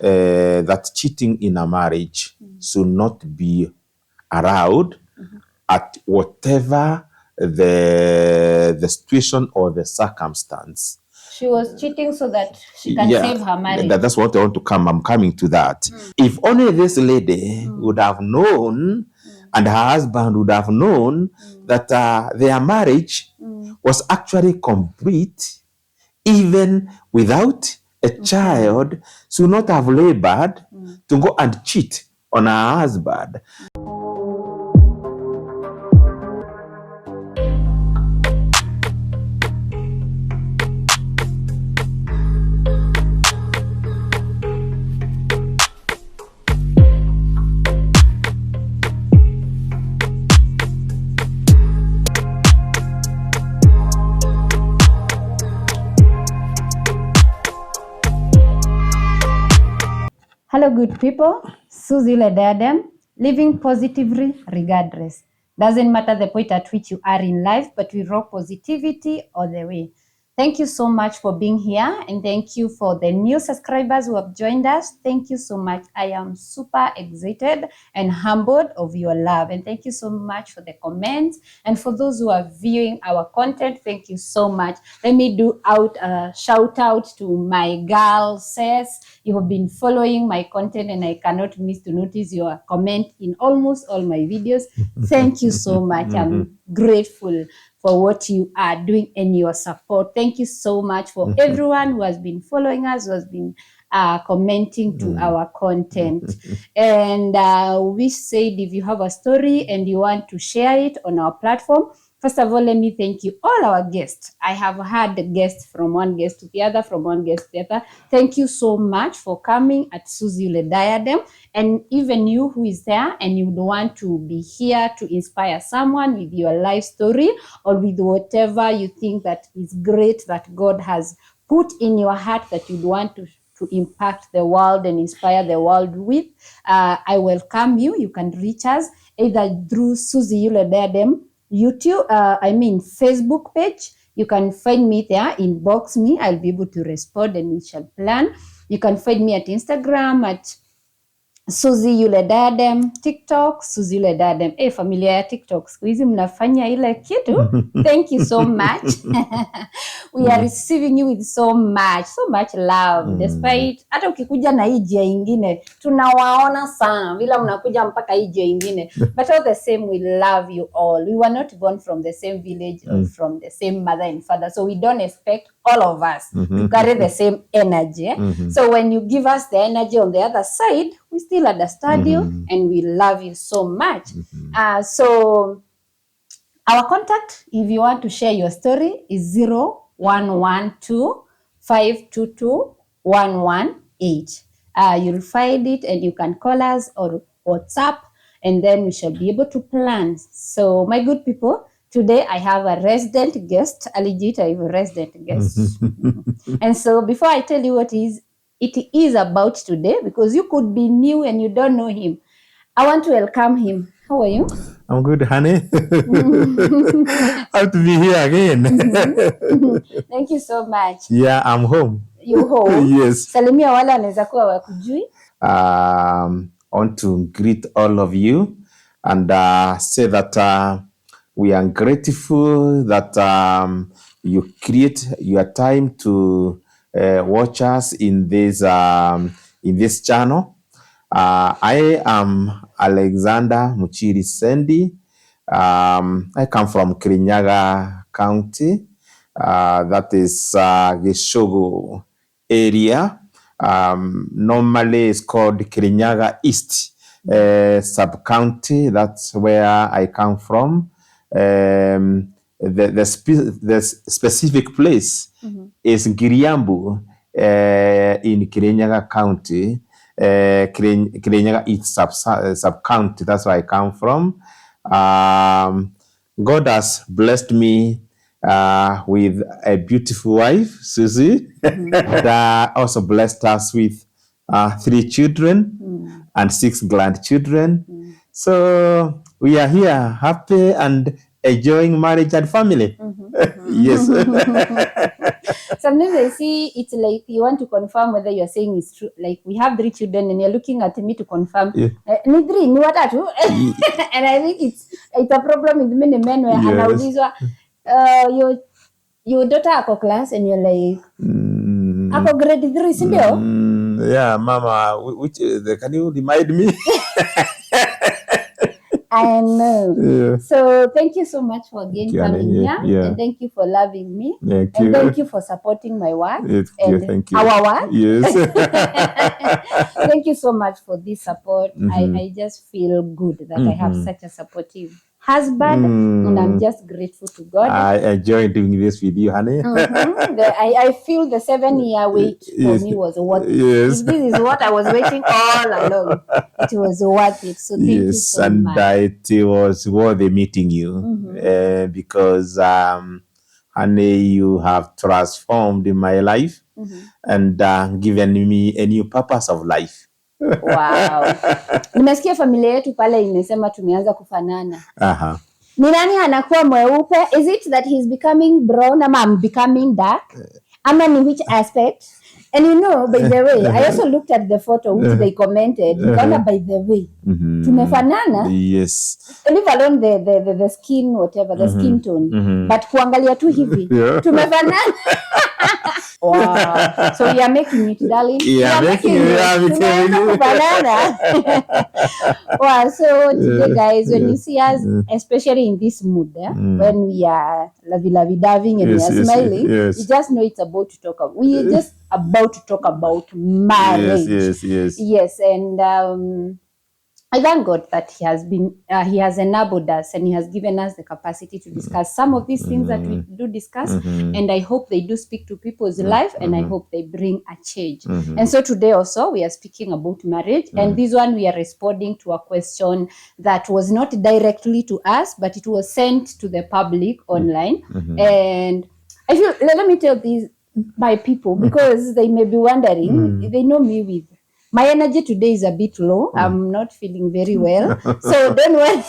that cheating in a marriage should not be allowed at whatever the situation or the circumstance. She was cheating so that she can save her marriage. That's what I want to come. I'm coming to that. If only this lady would have known, and her husband would have known that their marriage was actually complete, even without a child, she would not have labored to go and cheat on her husband. Hello, good people. Susie Ledadem, living positively regardless. Doesn't matter the point at which you are in life, but we rock positivity all the way. Thank you so much for being here, and thank you for the new subscribers who have joined us. Thank you so much. I am super excited and humbled of your love, and thank you so much for the comments. And for those who are viewing our content, thank you so much. Let me do out a shout out to my girl, Cess. You have been following my content, and I cannot miss to notice your comment in almost all my videos. Thank you so much. I'm grateful for what you are doing and your support. Thank you so much for everyone who has been following us, who has been commenting to our content. And we said if you have a story and you want to share it on our platform, first of all, let me thank you, all our guests. I have had guests from one guest to the other, from one guest to the other. Thank you so much for coming at Susie Le Diadem. And even you who is there and you want to be here to inspire someone with your life story or with whatever you think that is great that God has put in your heart that you'd want to impact the world and inspire the world with, I welcome you. You can reach us either through Susie Le Diadem YouTube, Facebook page. You can find me there, inbox me. I'll be able to respond and we shall plan. You can find me at Instagram at Susie Yule Diadem, TikTok Susie Yule Diadem. Familia ya TikTok siku hizi mnafanya ile kitu. Thank you so much. We are receiving you with so much love. Despite hata ukikuja na hii njia ingine tunawaona sana vile mnakuja mpaka hii njia ingine, but all the same we love you all. We were not born from the same village or from the same mother and father, so we don't expect all of us to carry the same energy. So when you give us the energy on the other side, we still understand you and we love you so much. So our contact, if you want to share your story, is 0112-522-118. You'll find it and you can call us or WhatsApp, and then we shall be able to plan. So my good people, today I have a resident guest, a legit resident guest. And so before I tell you what it is about today, because you could be new and you don't know him, I want to welcome him. How are you? I'm good, honey. How to be here again. Thank you so much. Yeah, I'm home. You home? Yes. Salimia wale wanaweza kuwa wakujui. I want to greet all of you and say that we are grateful that you create your time to watch us in this channel. I am Alexander Muchiri Sendi. I come from Kirinyaga County. That is Gishogo area. Normally it's called Kirinyaga East sub-county. That's where I come from. The specific place is Giriambu in Kirinyaga County. Kirinyaga East sub-county. That's where I come from. God has blessed me with a beautiful wife, Susie. That also blessed us with 3 children and 6 grandchildren. So we are here happy and enjoying marriage and family. Yes. Sometimes I see it's like you want to confirm whether you're saying it's true. Like we have 3 children and you're looking at me to confirm. Yeah. Ni 3, ni watatu. And I think it's a problem with many men where anaulizwa your daughter ako class and you're like ako grade 3, si ndio? Yeah, mama, which can you remind me? I know. Yeah. So thank you so much for again coming here. Yeah. And thank you for loving me. Thank and you. thank you for supporting my work. Thank you. Our work. Yes. Thank you so much for this support. I just feel good that I have such a supportive husband, and I'm just grateful to God. I enjoy doing this with you, honey. I feel the 7-year wait for me was worth it. Yes. If this is what I was waiting all along, it was worth it. So thank you so much. It was worth meeting you because, honey, you have transformed my life and given me a new purpose of life. Wow. Nimesikia familia yetu pale imesema tumeanza kufanana. Ni nani anakuwa mweupe? Is it that he's becoming brown ama I'm becoming dark? Ama ni which aspect? And you know, by the way, I also looked at the photo which they commented. By the way, tumefanana. Yes. Leave alone the skin, whatever, the skin tone. But kuangalia tu hivi, tumefanana. Wow. So we are making it, darling. Yeah, making it. Banana. Wow. So today, guys, when you see us, especially in this mood, when we are lovey-doving and we are smiling, you just know it's about to talk about. We are just about to talk about marriage. Yes. And I thank God that He has enabled us and He has given us the capacity to discuss some of these things that we do discuss. And I hope they do speak to people's life, and I hope they bring a change. And so today also we are speaking about marriage, and this one we are responding to a question that was not directly to us, but it was sent to the public online. And I feel, let me tell these my people, because they may be wondering, they know me with my energy today is a bit low. I'm not feeling very well. So don't want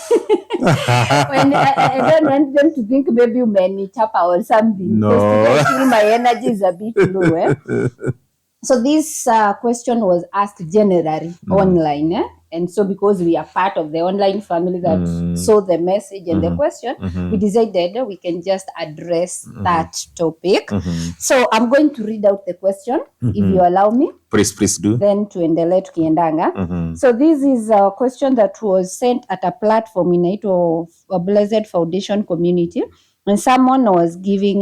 I don't want them to think maybe umenitapa or something. No. Because today I feel my energy is a bit low. So this question was asked generally online. And so because we are part of the online family that saw the message and the question, we decided we can just address that topic. So I'm going to read out the question, if you allow me. Please do. Then tuendelee tukiendanga. So this is a question that was sent at a platform in a Blessed Foundation community. And someone was giving,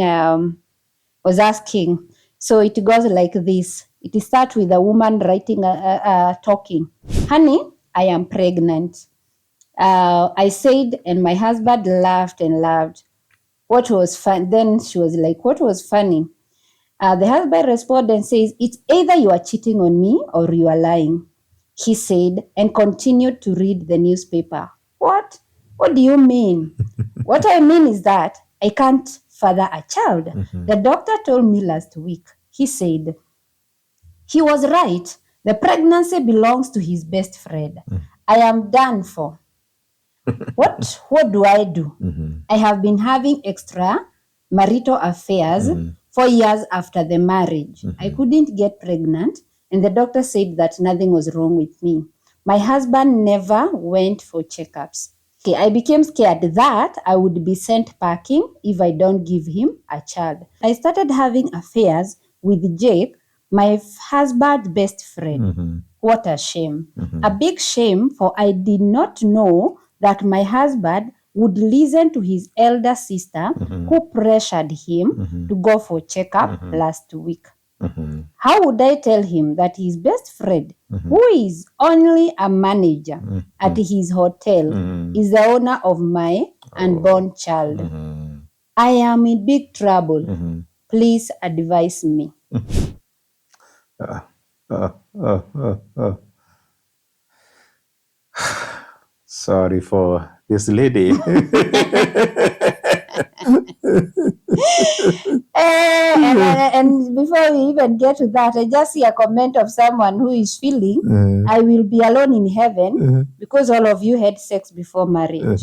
was asking. So it goes like this. It starts with a woman writing, talking. Honey, I am pregnant. I said, and my husband laughed and laughed. What was fun? Then she was like, what was funny? The husband responded and says, it's either you are cheating on me or you are lying. He said, and continued to read the newspaper. What? What do you mean? What I mean is that I can't father a child. The doctor told me last week. He said, he was right. The pregnancy belongs to his best friend. I am done for. What do I do? I have been having extra marital affairs 4 years after the marriage. I couldn't get pregnant, and the doctor said that nothing was wrong with me. My husband never went for checkups. Okay, I became scared that I would be sent packing if I don't give him a child. I started having affairs with Jake, my husband's best friend. What a shame. A big shame, for I did not know that my husband would listen to his elder sister who pressured him to go for checkup last week. How would I tell him that his best friend, who is only a manager at his hotel, is the owner of my unborn child? I am in big trouble. Please advise me. Sorry for this lady. And before we even get to that, I just see a comment of someone who is feeling I will be alone in heaven because all of you had sex before marriage.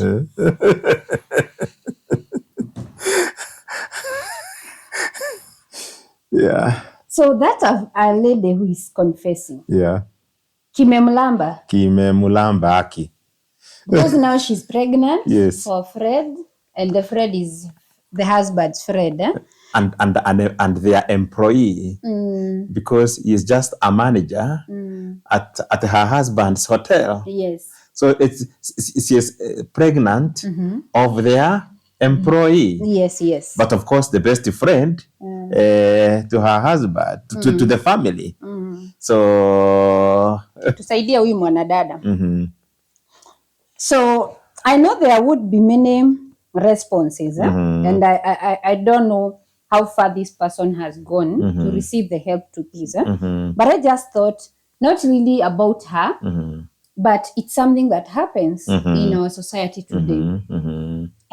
Yeah. So that's a lady who is confessing. Yeah. Kimemulamba. Kimemulamba aki. Because now she's pregnant. Yes. For Fred, and the Fred is the husband's Fred. And their employee, because he's just a manager at her husband's hotel. Yes. So she's pregnant of their employee. Yes. But of course, the best friend to her husband, to the family. So tusaidia huyu mwanadada. So I know there would be many responses, and I don't know how far this person has gone to receive the help to this. But I just thought, not really about her, but it's something that happens in our society today.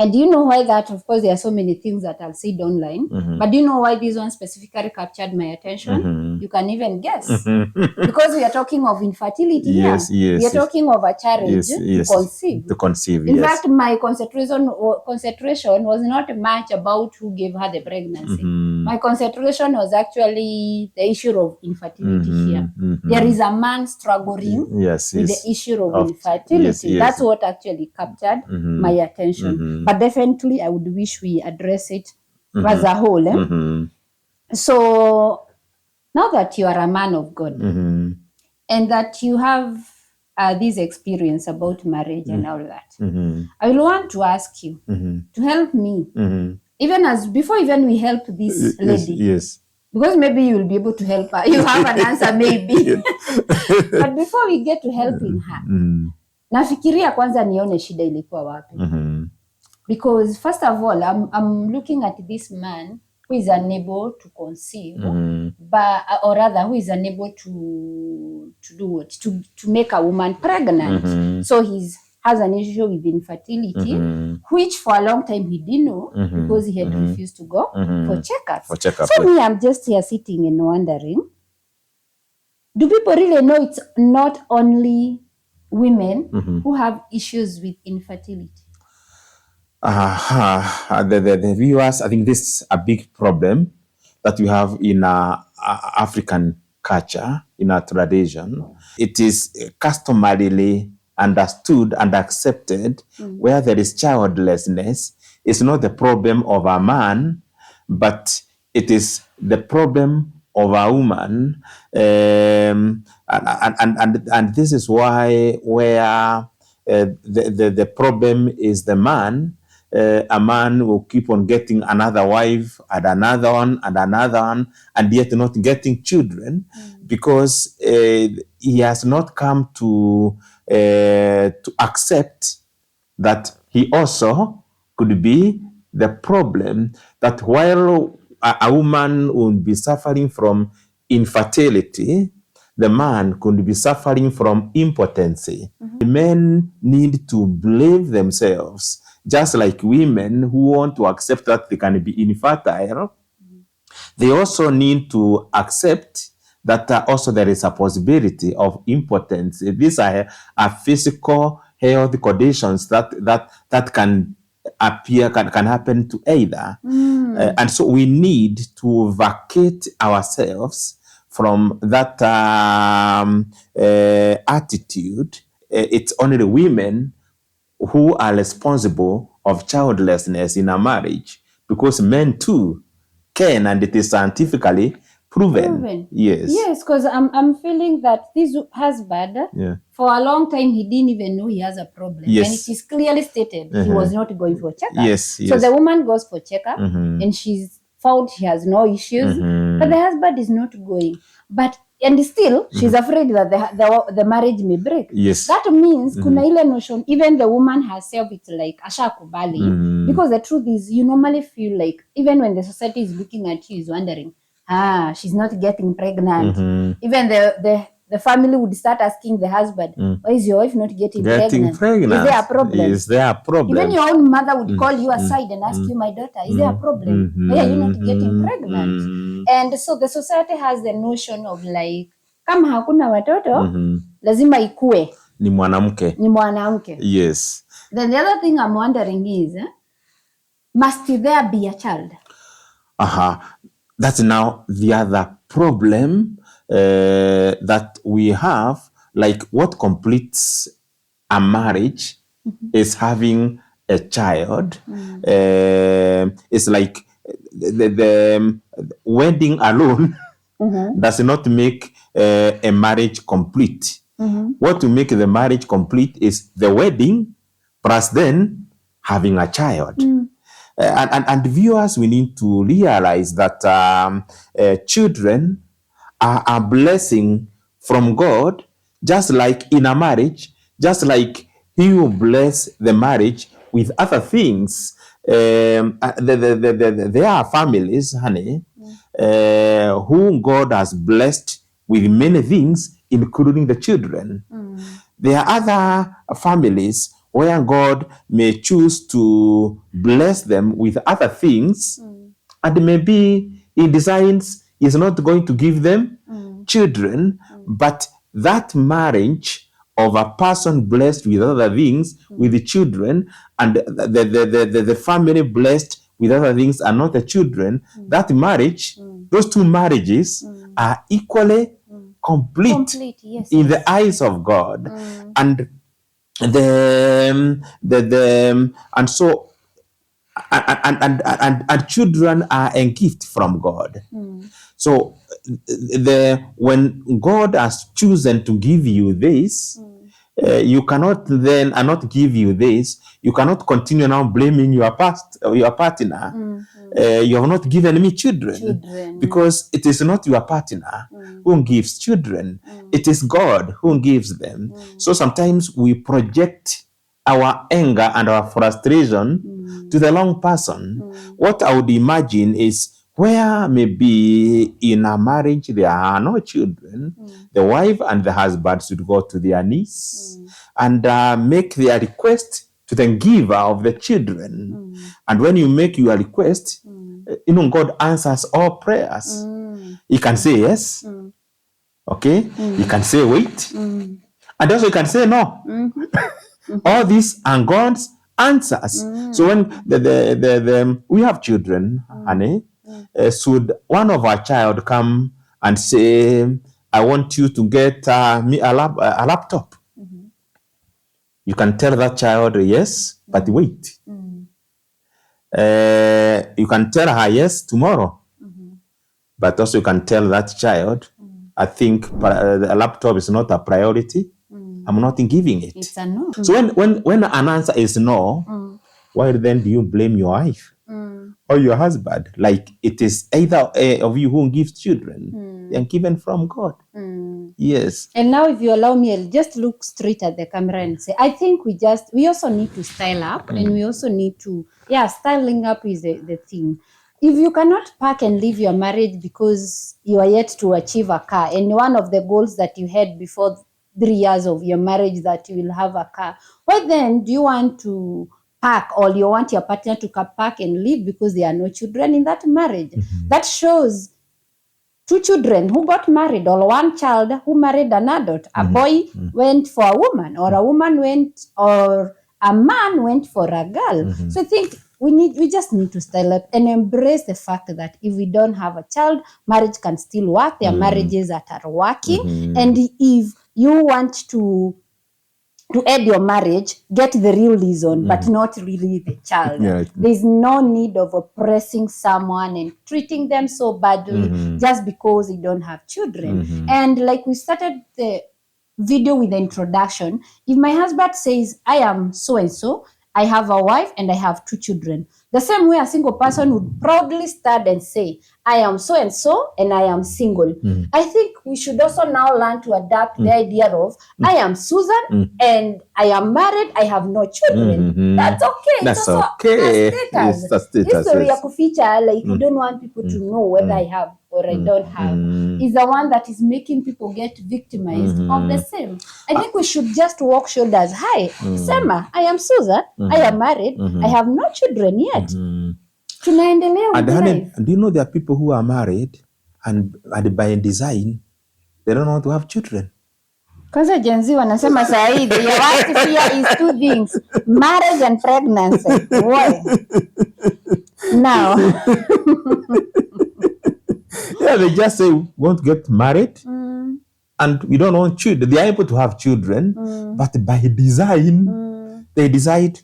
And do you know why that? Of course, there are so many things that I'll see online, but do you know why this one specifically captured my attention? You can even guess. Because we are talking of infertility here. We are talking of a challenge to conceive. In fact, my concentration was not much about who gave her the pregnancy. My concentration was actually the issue of infertility here. There is a man struggling with the issue of infertility. That's what actually captured my attention. But definitely, I would wish we address it as a whole. So now that you are a man of God and that you have this experience about marriage and all that, I will want to ask you to help me, before we help this lady. Yes. Because maybe you will be able to help her. You have an answer, maybe. But before we get to helping her, nafikiria kwanza nione shida ilikuwa wapi. Because first of all, I'm looking at this man who is unable to conceive, or rather, who is unable to do what? To make a woman pregnant. So he has an issue with infertility, which for a long time he didn't know because he had refused to go for checkups. So me, I'm just here sitting and wondering, do people really know it's not only women who have issues with infertility? The viewers, I think this is a big problem that we have in African culture, in our tradition. It is customarily understood and accepted where there is childlessness. It's not the problem of a man, but it is the problem of a woman. And this is why where the problem is the man. A man will keep on getting another wife and another one and another one, and yet not getting children because he has not come to accept that he also could be the problem, that while a woman would be suffering from infertility, the man could be suffering from impotency. Men need to believe themselves, just like women who want to accept that they can be infertile. They also need to accept that also there is a possibility of impotence. These are physical health conditions that can appear, can happen to either. And so we need to vacate ourselves from that attitude. It's only the women who are responsible of childlessness in a marriage, because men too can, and it is scientifically proven. Yes, because I'm feeling that this husband, for a long time, he didn't even know he has a problem. And it is clearly stated he was not going for checkup. So the woman goes for checkup and she's found she has no issues, but the husband is not going. And still, she's afraid that the marriage may break. That means, kuna ile notion, even the woman herself, it's like, asha kubali. Because the truth is, you normally feel like, even when the society is looking at you, is wondering, she's not getting pregnant. Even the family would start asking the husband, why is your wife not getting pregnant? Is there a problem? Is there a problem? Even your own mother would call you aside and ask you, my daughter, is there a problem? Why are you not getting pregnant? And so the society has the notion of like, kama hakuna watoto, lazima ikue. Ni mwanamke. Yes. Then the other thing I'm wondering is, must there be a child? That's now the other problem that we have. Like, what completes a marriage is having a child. It's like the wedding alone does not make a marriage complete. What to make the marriage complete is the wedding plus then having a child. And viewers, we need to realize that children are a blessing from God, just like in a marriage, just like He will bless the marriage with other things. There are families, honey, whom God has blessed with many things, including the children. There are other families where God may choose to bless them with other things, and maybe He designs He's not going to give them children, but that marriage of a person blessed with other things, with the children, and the family blessed with other things and not the children, that marriage, those two marriages are equally complete, Yes, in the eyes of God. And and so and children are a gift from God. So when God has chosen to give you this, you cannot then not give you this. You cannot continue now blaming your partner. You have not given me children, because it is not your partner who gives children. It is God who gives them. So sometimes we project our anger and our frustration to the wrong person. What I would imagine is, where maybe in a marriage there are no children, the wife and the husband should go to their knees and make their request to the giver of the children. And when you make your request, God answers all prayers. He can say yes, okay? He can say wait, and also he can say no. All these are God's answers. So when we have children, honey, should one of our child come and say, I want you to get me a laptop, you can tell that child yes, but wait. You can tell her yes tomorrow, but also you can tell that child, I think a laptop is not a priority. I'm not giving it. It's a no. So when an answer is no, why then do you blame your wife or your husband? Like, it is either of you who gives children, they are given from God. Yes. And now, if you allow me, I'll just look straight at the camera and say, I think we also need to style up, and we also need to, styling up is the thing. If you cannot pack and leave your marriage because you are yet to achieve a car, and one of the goals that you had before 3 years of your marriage that you will have a car, why then do you want to pack, or you want your partner to pack and leave because there are no children in that marriage? That shows 2 children who got married, or 1 child who married an adult. A boy went for a woman, or a woman went, or a man went for a girl. So I think we just need to style up and embrace the fact that if we don't have a child, marriage can still work. There are marriages that are working. And if you want to end your marriage, get the real reason, but not really the child. There's no need of oppressing someone and treating them so badly just because they don't have children. And like we started the video with the introduction, if my husband says, I am so-and-so, I have a wife and I have 2 children, the same way a single person would proudly stand and say, I am so-and-so and I am single. I think we should also now learn to adapt the idea of, I am Susan and I am married, I have no children. That's okay. That's it's also okay. A status. It's a status, History yes. ya kuficha, like you don't want people to know whether I have or I don't have, is the one that is making people get victimized of the same. I think we should just walk shoulders high. Sema, I am Susan, I am married, I have no children yet. Tunaendelea with life. Do you know there are people who are married and by design they don't want to have children? Kwanza Gen Z wanasema saa hii the worst fear is 2 things, marriage and pregnancy. Why? Now Yeah, they just say, we want to get married and we don't want children. They are able to have children, but by design, they decide.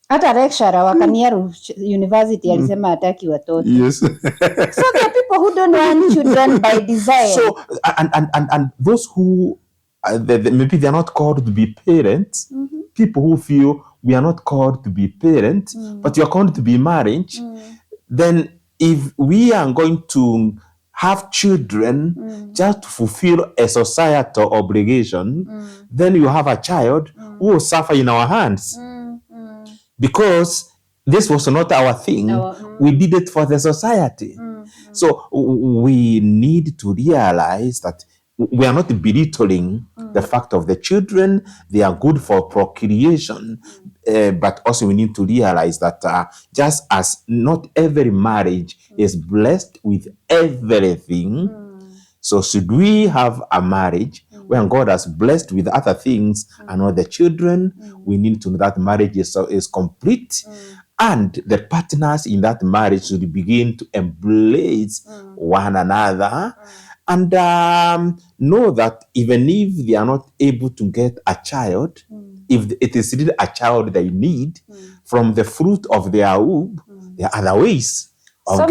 Hata lecturer wa Kaniaru University alisema hataki watoto. Yes. So there are people who don't want children by design. So, and those who, maybe they are not called to be parents, people who feel we are not called to be parents, but you are called to be marriage, then if we are going to have children just to fulfill a societal obligation, then you have a child who will suffer in our hands. Because this was not our thing. We did it for the society. So we need to realize that we are not belittling the fact of the children. They are good for procreation. But also we need to realize that just as not every marriage is blessed with everything, so should we have a marriage when God has blessed with other things and all the children, we need to know that marriage is complete. And the partners in that marriage should begin to embrace one another and know that even if they are not able to get a child, if it is really a child they need from the fruit of their womb, there are other ways of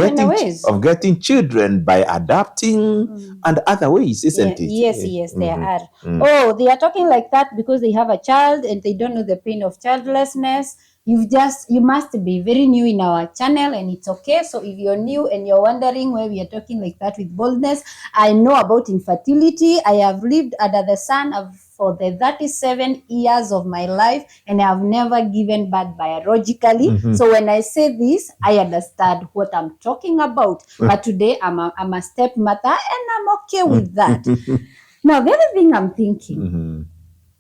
getting children by adopting and other ways, isn't it? Yes, there are. Oh, they are talking like that because they have a child and they don't know the pain of childlessness. You must be very new in our channel, and it's okay. So if you're new and you're wondering why we are talking like that with boldness, I know about infertility. I have lived under the sun for the 37 years of my life, and I have never given birth biologically. So when I say this, I understand what I'm talking about. But today I'm a stepmother, and I'm okay with that. Now, the other thing I'm thinking,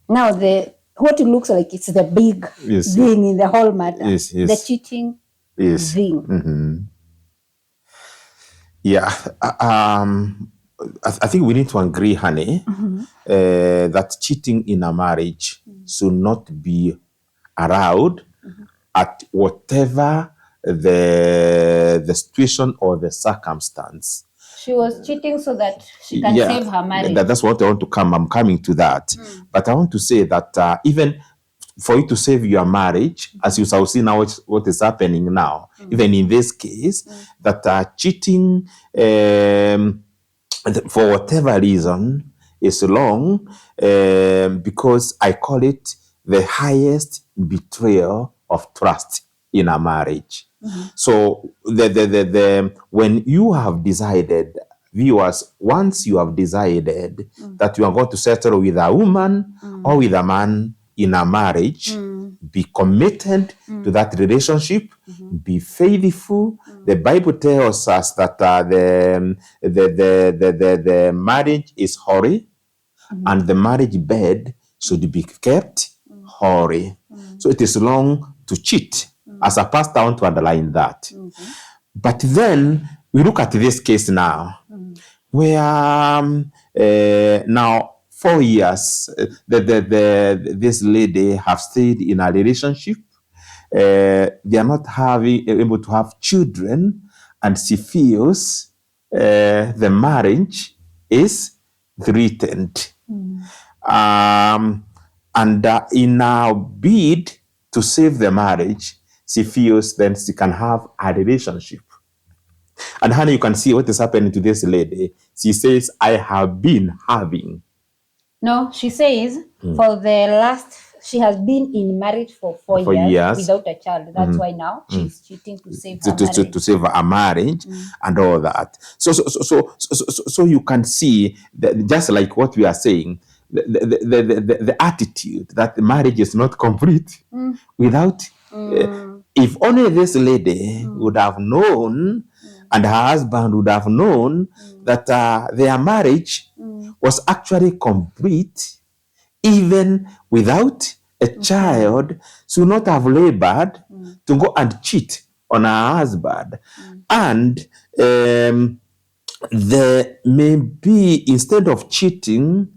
now what it looks like it's the big thing in the whole matter, the cheating thing. Yeah, I think we need to agree, honey, that cheating in a marriage should not be allowed at whatever the situation or the circumstance. She was cheating so that she can save her marriage. That's what I want to come. I'm coming to that. But I want to say that even for you to save your marriage, as you shall see now what is happening now, even in this case, that cheating for whatever reason is wrong, because I call it the highest betrayal of trust in a marriage. So when you have decided, viewers, once you have decided that you are going to settle with a woman or with a man in a marriage, be committed to that relationship, be faithful. The Bible tells us that the marriage is holy, and the marriage bed should be kept holy. So it is wrong to cheat. As a pastor, I want to underline that. But then we look at this case now, where now 4 years, this lady have stayed in a relationship. They are not able to have children, and she feels the marriage is threatened. And in our bid to save the marriage, she feels then she can have a relationship. And honey, you can see what is happening to this lady. She says, I have been having. No, she says she has been in marriage for 4 years without a child. That's why now she's cheating to save her marriage. To save a marriage and all that. So you can see that, just like what we are saying, the attitude that the marriage is not complete without. If only this lady would have known, and her husband would have known, that their marriage was actually complete, even without a child, she would not have labored to go and cheat on her husband. And there may be, instead of cheating,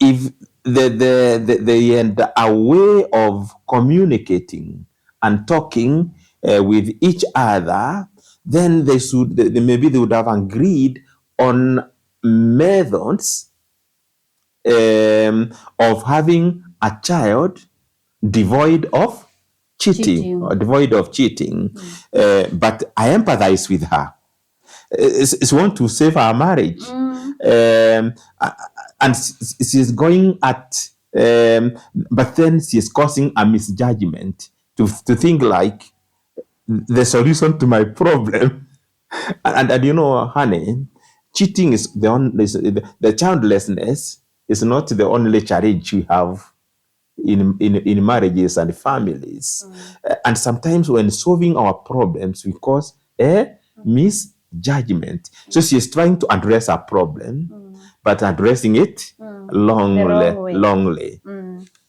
if they had a way of communicating and talking with each other, then maybe they would have agreed on methods of having a child devoid of cheating. Or devoid of cheating. But I empathize with her. It's want to save our marriage. And she's going at, but then she's causing a misjudgment to think like the solution to my problem. And you know, honey, cheating is the childlessness is not the only challenge we have in marriages and families. And sometimes when solving our problems, we cause a misjudgment. So she is trying to address a problem, but addressing it longly.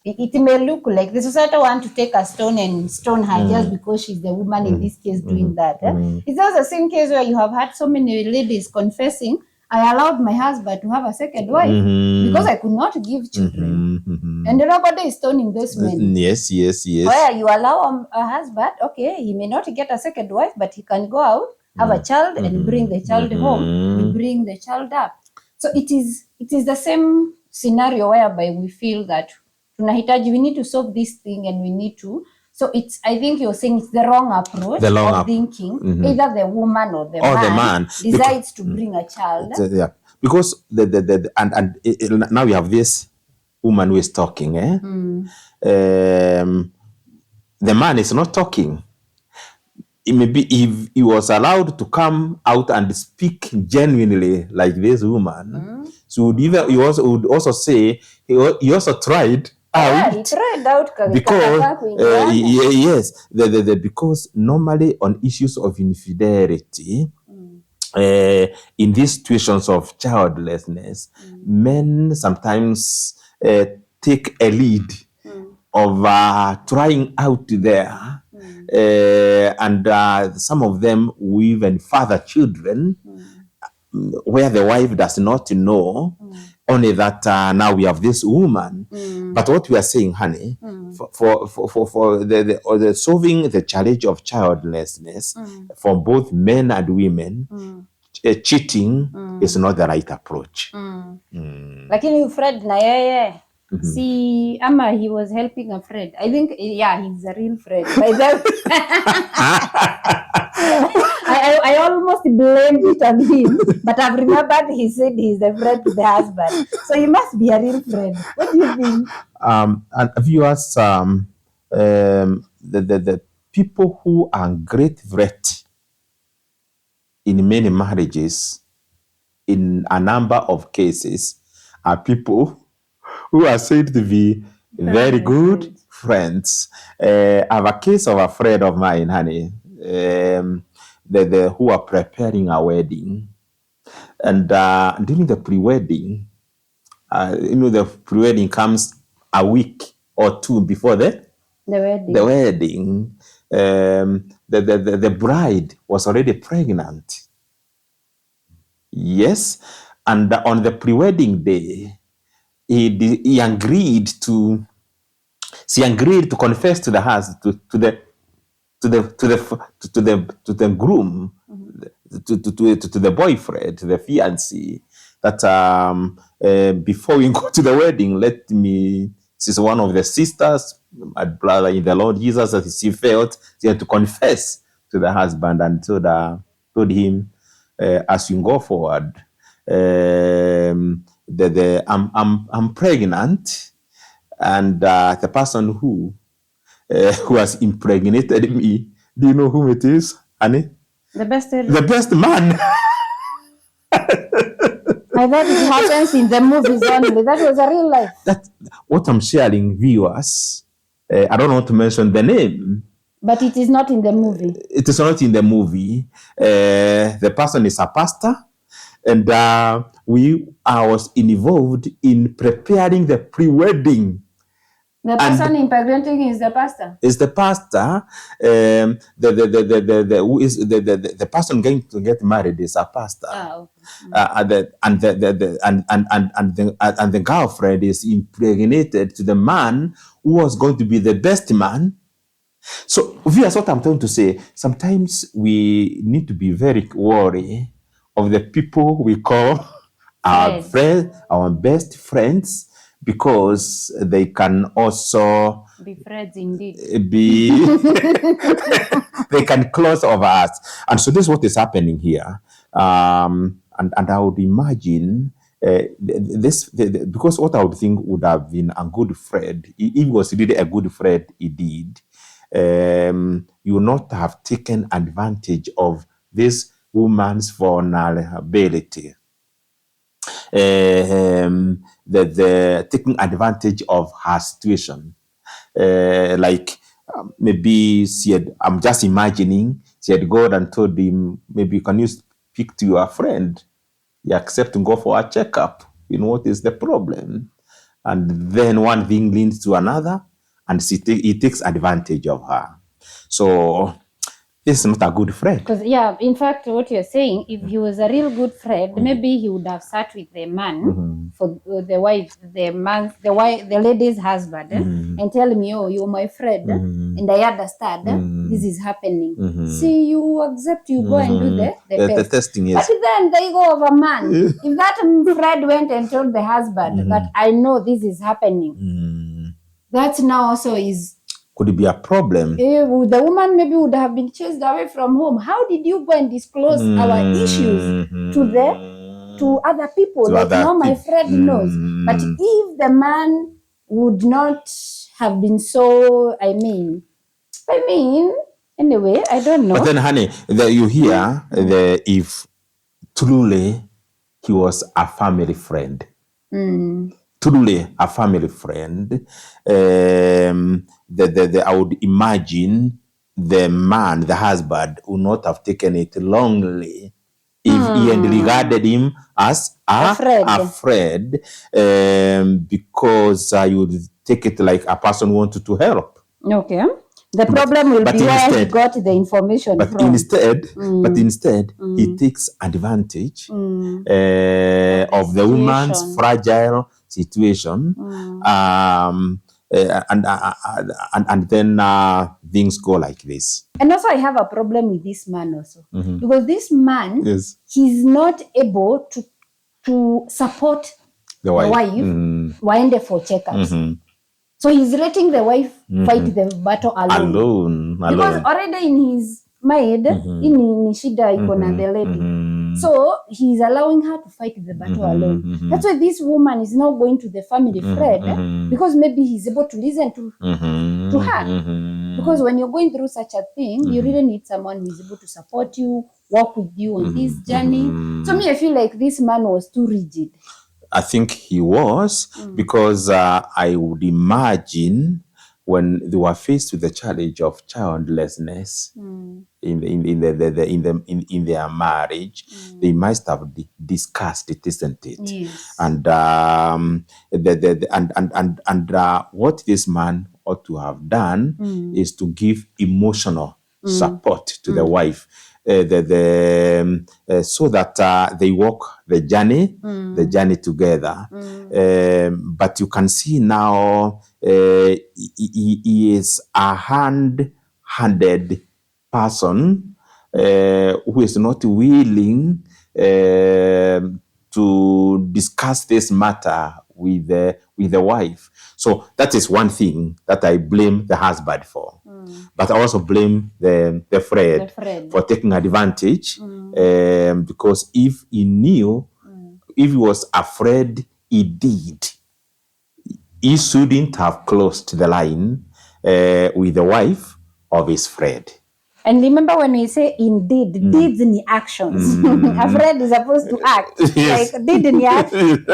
It may look like the society want to take a stone and stone her just because she's the woman in this case doing that. It's just the same case where you have had so many ladies confessing, I allowed my husband to have a second wife because I could not give children. And nobody is stoning those men. Yes. Where you allow a husband, okay, he may not get a second wife, but he can go out, have a child, and bring the child home, and bring the child up. So it is the same scenario whereby we feel that we need to solve this thing and we need to. So I think you're saying it's the wrong approach of thinking. Either the woman or the man decides to bring a child. Yeah, because now we have this woman who is talking. The man is not talking. Maybe if he was allowed to come out and speak genuinely like this woman, so he would also say he also tried out. He tried out because yes, because normally on issues of infidelity, in these situations of childlessness, men sometimes take a lead of trying out there. And some of them will even father children where the wife does not know, only that now we have this woman. But what we are saying, honey, for the solving the challenge of childlessness for both men and women, cheating is not the right approach. Lakini Fred na yeye see, ama he was helping a friend. I think, yeah, he's a real friend. By the I almost blamed it on him, but I've remembered he said he's a friend to the husband. So he must be a real friend. What do you think? And viewers, the people who are great threat in many marriages, in a number of cases, are people who are said to be very good friends. I have a case of a friend of mine, honey, who are preparing a wedding. And during the pre-wedding, the pre-wedding comes a week or two before the wedding. The bride was already pregnant. Yes. And on the pre-wedding day, she agreed to confess to the husband, to the groom, to the boyfriend, to the fiancé, that before we go to the wedding, this is one of the sisters, my brother in the Lord Jesus, that she felt she had to confess to the husband and told him, as you go forward, I'm pregnant, and the person who has impregnated me, do you know whom it is, honey? The best man. I thought it happens in the movies only. That was a real life. That's what I'm sharing, viewers. I don't want to mention the name. But it is not in the movie. It is not in the movie. The person is a pastor. And I was involved in preparing the pre-wedding. The person impregnating is the pastor. Is the pastor. The person going to get married is a pastor. Okay. And the girlfriend is impregnated to the man who was going to be the best man. So here's what I'm trying to say. Sometimes we need to be very wary of the people we call our friends, our best friends, because they can also be friends indeed. They can close over us. And so this is what is happening here. And I would imagine because what I would think would have been a good friend, if he was really a good friend, he did, you would not have taken advantage of this woman's vulnerability. The taking advantage of her situation. Maybe I'm just imagining, she had gone and told him, maybe can you speak to your friend? He accepts to go for a checkup. You know, what is the problem? And then one thing leads to another, and he takes advantage of her. So this is not a good friend. Because, yeah, in fact, what you're saying, if he was a real good friend, maybe he would have sat with the man for the wife, the lady's husband, and tell me, oh, you're my friend, and I understand this is happening. See, you accept, you go and do the testing. Yes. But then they go over man. If that friend went and told the husband that I know this is happening, that now also could be a problem. The woman maybe would have been chased away from home. How did you go and disclose our issues to other people? Now my friend knows. But if the man would not have been so, anyway, I don't know. But then, honey, you hear if truly he was a family friend. Truly a family friend, I would imagine the man, the husband, would not have taken it wrongly if he had regarded him as a friend, because you would take it like a person who wanted to help. Okay. The problem will be where he got the information from. Instead, he takes advantage of the woman's fragile situation, and then things go like this. And also, I have a problem with this man also, because this man, he's not able to support the wife waende for checkups. So he's letting the wife fight the battle alone. Because already in his mind, in shida iko na the lady. So he's allowing her to fight the battle alone. That's why this woman is now going to the family friend, because maybe he's able to listen to her. Because when you're going through such a thing, you really need someone who is able to support you, walk with you on this journey. So I feel like this man was too rigid. I think he was, because I would imagine when they were faced with the challenge of childlessness in their marriage, they must have discussed it, isn't it? Yes. And what this man ought to have done is to give emotional support to the wife. So that they walk the journey together. But you can see now he is a hand-handed person who is not willing to discuss this matter with the wife. So that is one thing that I blame the husband for. But I also blame the friend for taking advantage, because if he knew, if he was afraid, he shouldn't have closed the line with the wife of his friend. And remember when we say indeed, deeds in the actions. A friend is supposed to act. Yes. Like deed in the action.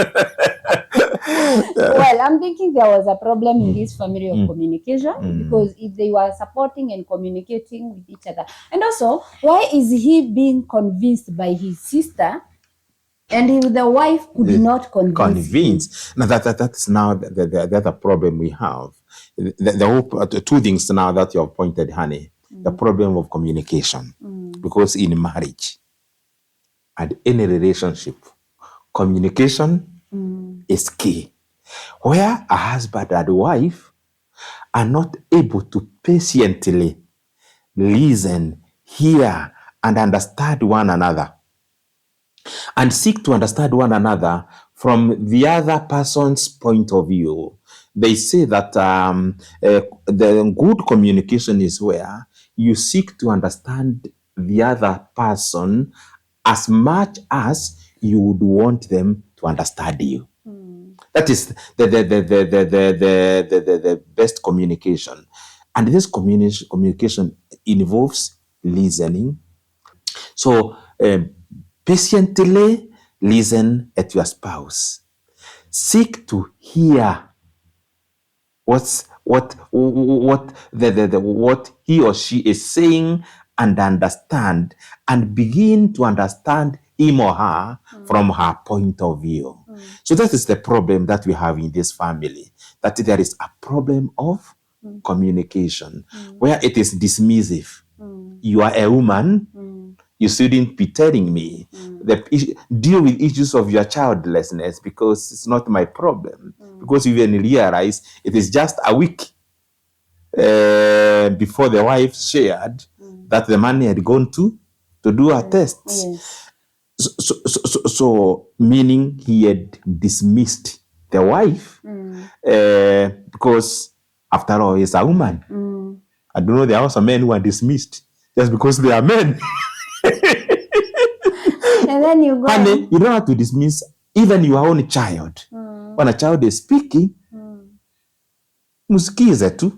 Well, I'm thinking there was a problem in this family of communication, because if they were supporting and communicating with each other. And also, why is he being convinced by his sister and the wife could not convince? Now that is now the other problem we have. The two things now that you have pointed, honey. The problem of communication. Because in marriage and any relationship, communication is key. Where a husband and wife are not able to patiently listen, hear, and understand one another, and seek to understand one another from the other person's point of view. They say that the good communication is where you seek to understand the other person as much as you would want them to understand you. That is the best communication. And this communication involves listening. So patiently listen at your spouse. Seek to hear what he or she is saying and understand, and begin to understand him or her from her point of view. So that is the problem that we have in this family, that there is a problem of communication where it is dismissive. You are a woman, you shouldn't be telling me. Deal with issues of your childlessness because it's not my problem. Because you even realize it is just a week before the wife shared that the man had gone to do a test. Yes. So meaning he had dismissed the wife because after all, he's a woman. I don't know, there are some men who are dismissed just because they are men. And then you go. Honey, you don't have to dismiss even your own child. When a child is speaking, msikize tu.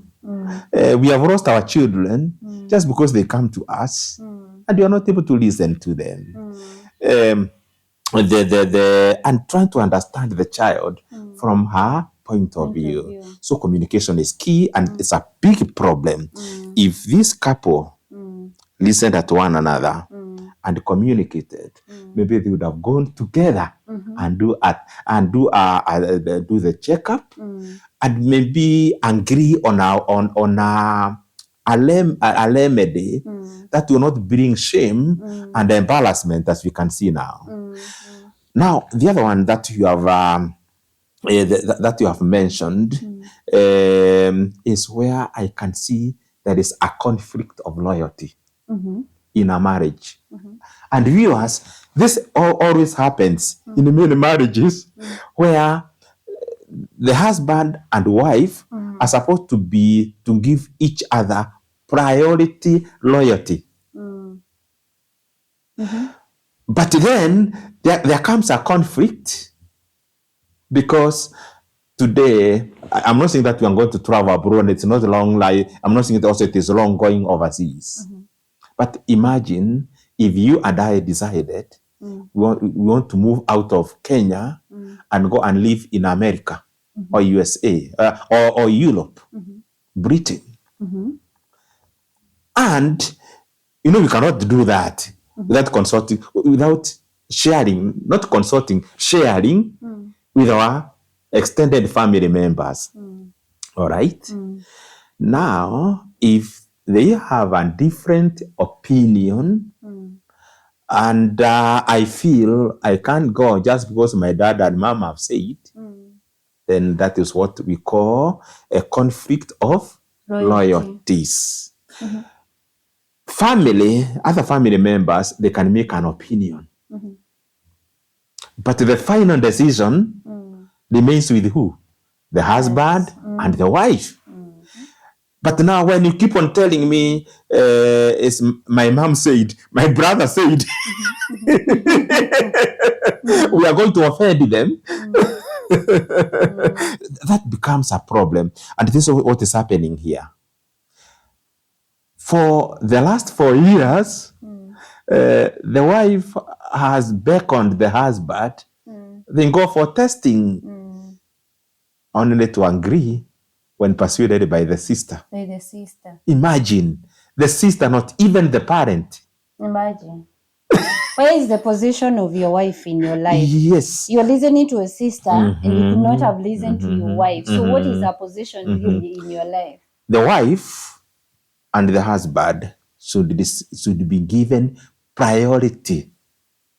We have lost our children just because they come to us and you are not able to listen to them. And trying to understand the child from her point of view. So communication is key, and it's a big problem. If this couple listened to one another and communicated, maybe they would have gone together and do the checkup and maybe agree on a remedy that will not bring shame and embarrassment, as we can see now. Now, the other one that you have that you have mentioned is where I can see there is a conflict of loyalty in a marriage. And viewers, this always happens in many marriages where the husband and wife are supposed to give each other priority loyalty. But then there comes a conflict because today, I'm not saying that we are going to travel abroad and it's not long, like I'm not saying that also it is long going overseas. But imagine if you and I decided we want to move out of Kenya and go and live in America or USA or Europe, Britain. And we cannot do that without consulting, without sharing, not consulting, sharing with our extended family members. All right. Now, if they have a different opinion, and I feel I can't go just because my dad and mom have said, then that is what we call a conflict of loyalties. Other family members, they can make an opinion. But the final decision remains with who? The husband and the wife. But now when you keep on telling me, it's my mom said, my brother said, we are going to offend them, that becomes a problem. And this is what is happening here. For the last 4 years, the wife has beckoned the husband, then go for testing, only to agree when persuaded by the sister. By the sister. Imagine, the sister, not even the parent. Imagine. Where is the position of your wife in your life? Yes. You're listening to a sister and you could not have listened to your wife. So what is her position really in your life? The wife and the husband should be given priority,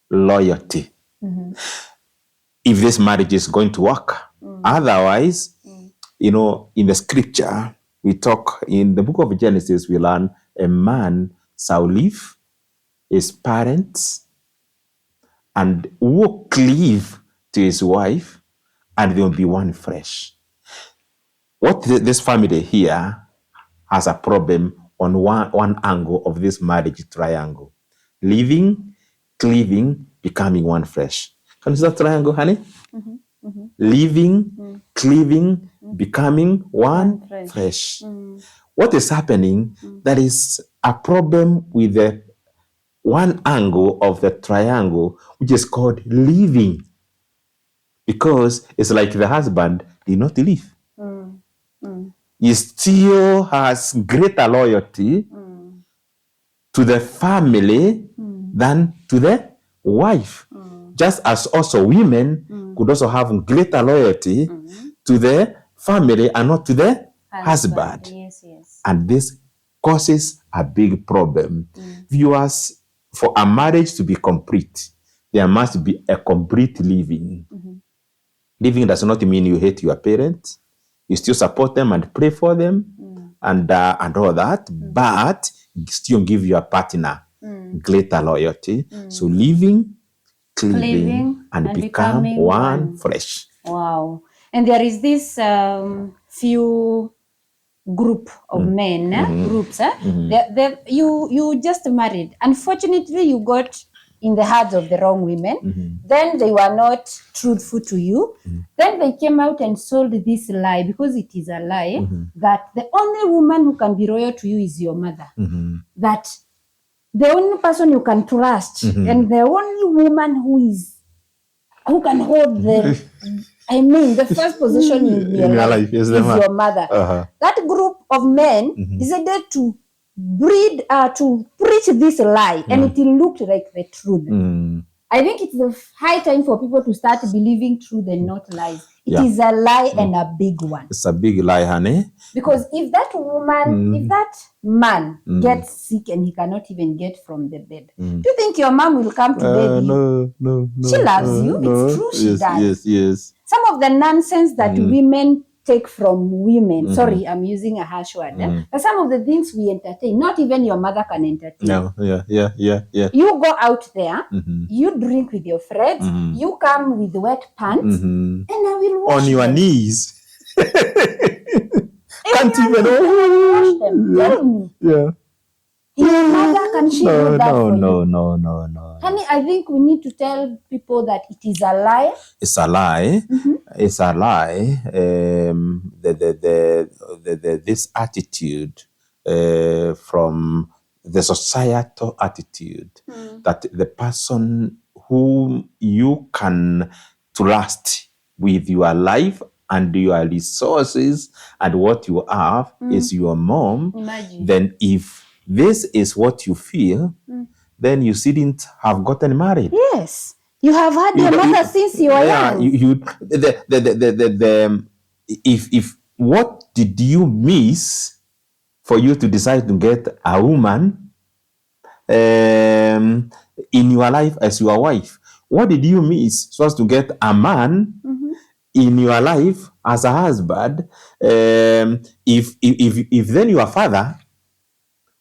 loyalty. If this marriage is going to work. Otherwise, in the scripture, we talk in the book of Genesis, we learn a man shall leave his parents and will cleave to his wife, and they will be one flesh. What this family here has a problem on one angle of this marriage triangle. Living, cleaving, becoming one flesh. Can you see that triangle, honey? Living, cleaving, becoming one flesh. What is happening? There is a problem with the one angle of the triangle, which is called living, because it's like the husband did not live. He still has greater loyalty to the family than to the wife. Just as also women could also have greater loyalty to the family and not to the husband. Yes, yes. And this causes a big problem. Viewers, for a marriage to be complete, there must be a complete living. Living does not mean you hate your parents. You still support them and pray for them and all that, but still give your partner greater loyalty. So living, cleaving, and become one flesh. Wow. And there is this few group of men, groups. You just married. Unfortunately, you got in the hands of the wrong women. Then they were not truthful to you. Then they came out and sold this lie, because it is a lie, that the only woman who can be loyal to you is your mother. That the only person you can trust and the only woman who can hold the first position in your life is your mother. That group of men decided to to preach this lie, and it looked like the truth. I think it's the high time for people to start believing truth and not lies. It is a lie and a big one. It's a big lie, honey. Because if that woman, if that man gets sick and he cannot even get from the bed, do you think your mom will come to bed? No. She loves you. It's true, she does. Yes. Some of the nonsense that women take from women, sorry, I'm using a harsh word, but some of the things we entertain, not even your mother can entertain. No, yeah. You go out there, you drink with your friends, you come with wet pants, and I will wash on your them. knees. Can't even wash them. Tell me. Yeah. Your mother, can she do that for you? No. Honey, I think we need to tell people that it is a lie. It's a lie. It's a lie. This attitude from the societal attitude that the person whom you can trust with your life and your resources and what you have is your mom. Imagine. Then if this is what you feel, then you shouldn't have gotten married. Yes. You have had your mother since you were young. If what did you miss for you to decide to get a woman in your life as your wife? What did you miss so as to get a man in your life as a husband? If then your father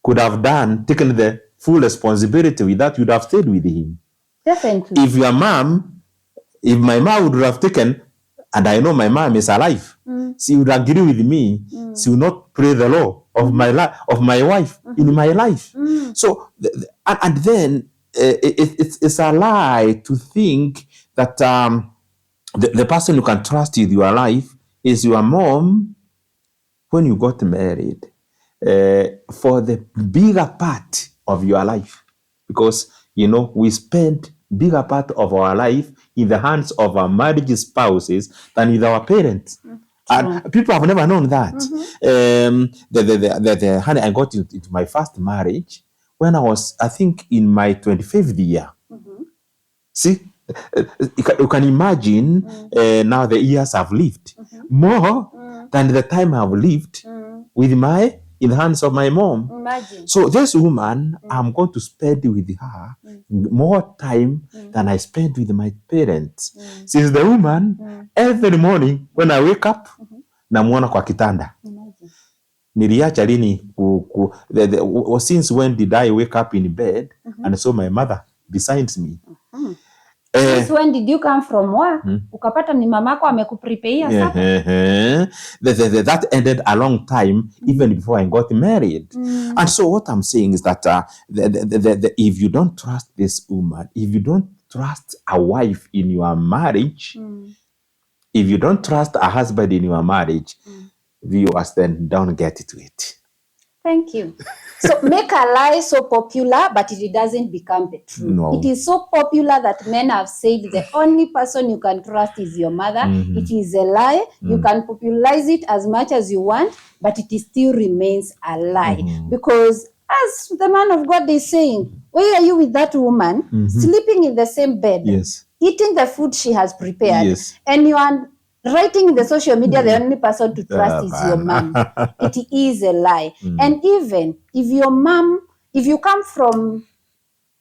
could have taken the full responsibility with that, you'd have stayed with him. Definitely. If my mom would have taken, and I know my mom is alive, she would agree with me. She would not pray the law of my wife in my life. So, and then it's a lie to think that the person you can trust with your life is your mom when you got married. For the bigger part of your life, because we spend bigger part of our life in the hands of our marriage spouses than with our parents. And people have never known that. Honey, I got into my first marriage when I was, I think, in my 25th year. See, you can imagine now the years I've lived more than the time I've lived with in the hands of my mom. Imagine. So this woman, I'm going to spend with her more time than I spent with my parents. Since the woman, every morning when I wake up, namuona kwa kitanda. Niliacha lini since when did I wake up in bed and saw my mother beside me? Since when did you come from work? Ukapata ni mamako amekuprepare supper? That ended a long time, even before I got married. And so what I'm saying is that if you don't trust this woman, if you don't trust a wife in your marriage, if you don't trust a husband in your marriage, viewers, then don't get into it. Thank you. So make a lie so popular, but it doesn't become the truth. No. It is so popular that men have said the only person you can trust is your mother. It is a lie. You can popularize it as much as you want, but it still remains a lie. Because as the man of God is saying, where are you with that woman, sleeping in the same bed, eating the food she has prepared, and you are writing in the social media, the only person to trust is your mom. It is a lie. And even if your mom, if you come from,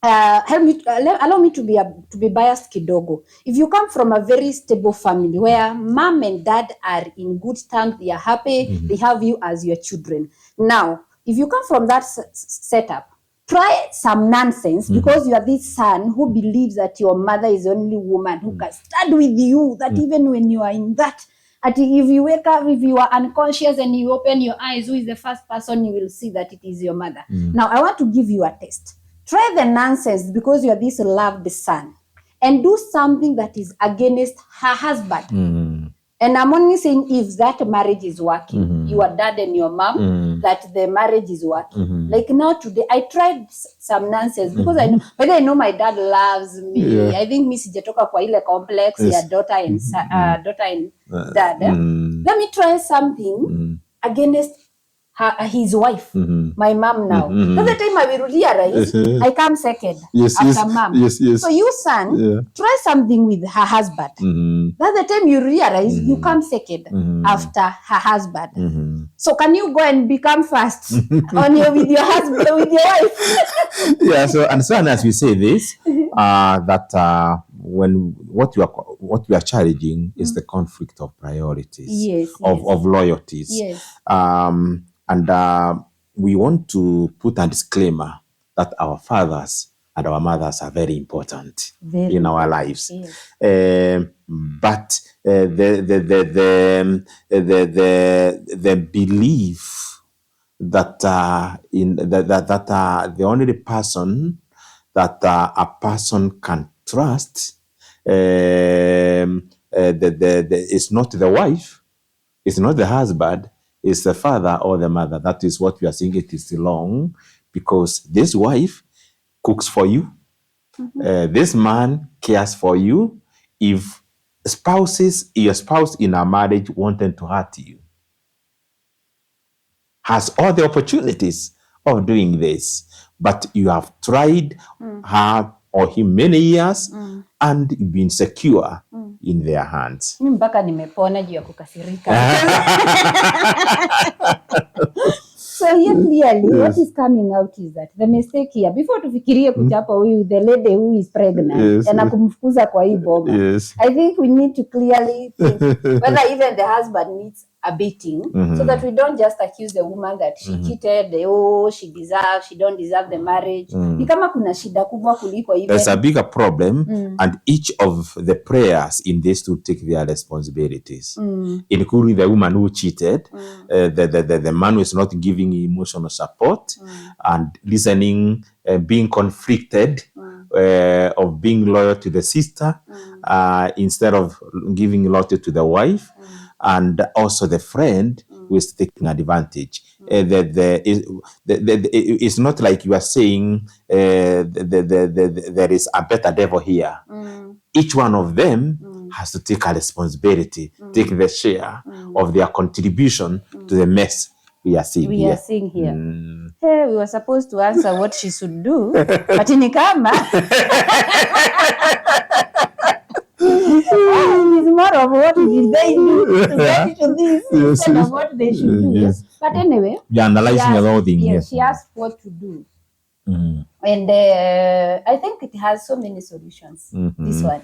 allow me to be biased kidogo. If you come from a very stable family where mom and dad are in good terms, they are happy, they have you as your children. Now, if you come from that setup, try some nonsense because you are this son who believes that your mother is the only woman who can stand with you, that even when you are in that, if you wake up, if you are unconscious and you open your eyes, who is the first person you will see that it is your mother. Now, I want to give you a test. Try the nonsense because you are this loved son and do something that is against her husband. And I'm only saying if that marriage is working, your dad and your mom, that the marriage is working. Like now today, I tried some nonsense because I know, but I know my dad loves me. I think Miss Jatoka kwa ile complex, your daughter and dad. Let me try something against his wife, my mom now. That's the time I will realize I come second after mom. So you son, try something with her husband. That's the time you realize you come second after her husband. So can you go and become first with your husband, with your wife? So and as we say this, that when what we are challenging is the conflict of priorities, of loyalties. And we want to put a disclaimer that our fathers and our mothers are very important in our lives. But the belief that the only person that a person can trust is not the wife, it's not the husband, it's the father or the mother. That is what we are saying. It is wrong because this wife cooks for you. This man cares for you. If your spouse in a marriage wanted to hurt you, has all the opportunities of doing this, but you have tried her or him many years and been secure in their hands. Mpaka nimepona juu ya kukasirika. So here clearly what is coming out is that the mistake here, before tufikirie kuchapa huyu the lady who is pregnant na kumfukuza kwa hii boma, I think we need to clearly think whether even the husband needs a beating, so that we don't just accuse the woman that she cheated, she don't deserve the marriage. Ni kama kuna shida kubwa kuliko even. There's a bigger problem, and each of the prayers in this to take their responsibilities, including the woman who cheated, the man who is not giving emotional support and listening, being conflicted, of being loyal to the sister instead of giving loyalty to the wife. And also the friend who is taking advantage. It's not like you are saying there is a better devil here. Each one of them has to take a responsibility, take the share of their contribution to the mess we are seeing here. Hey, we were supposed to answer what she should do, but ni kama it's more of what did they do to get into this instead of what they should do. But anyway, we are analyzing a lot of things. She asked what to do. And I think it has so many solutions, this one.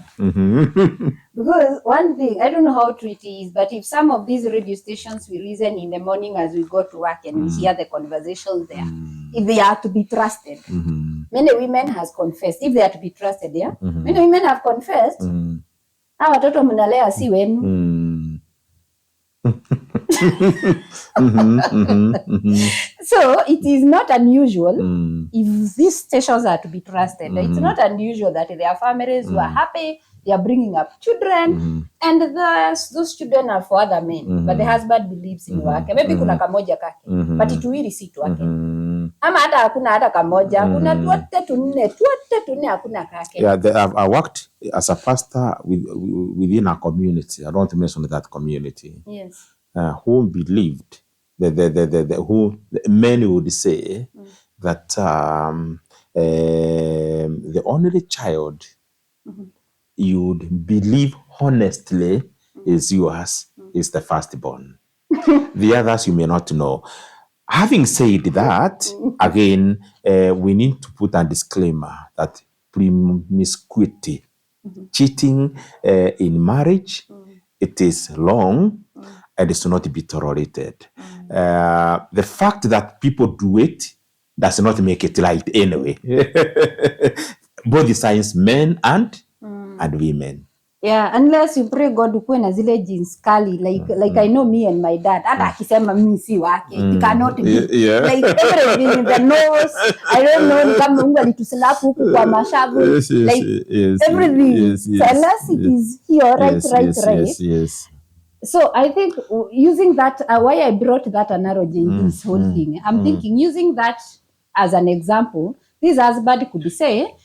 Because one thing, I don't know how true it is, but if some of these radio stations we listen in the morning as we go to work and we hear the conversations there, if they are to be trusted, many women has confessed, if they are to be trusted, yeah? Many women have confessed, hawa watoto mnalea si wenu. So it is not unusual if these stations are to be trusted. It's not unusual that there are families who are happy, they are bringing up children, and those children are for other men, but the husband believes in wake. Maybe kuna kamoja kake, but ituwili si tuwake. Ama hata hakuna hata kamoja, kuna tuote tunne hakuna kake. Yeah, I worked as a pastor within a community. I don't want to mention that community. Yes. Who believed who many would say that the only child you would believe honestly is yours is the firstborn. The others you may not know. Having said that, again, we need to put a disclaimer that promiscuity, cheating in marriage, it is wrong and it's not to be tolerated. The fact that people do it does not make it right anyway. Both the signs, men and women. Yeah, unless you pray God ukuwe na zile jeans kali, like I know me and my dad, hata akisema mimi si wake, it cannot be. Yeah. Like everything in the nose, I don't know, kama Mungu alituslap huku kwa mashavu, like everything. So unless it is here, right. Yes. So I think using that, why I brought that analogy in this whole thing, I'm thinking using that as an example, this husband could say,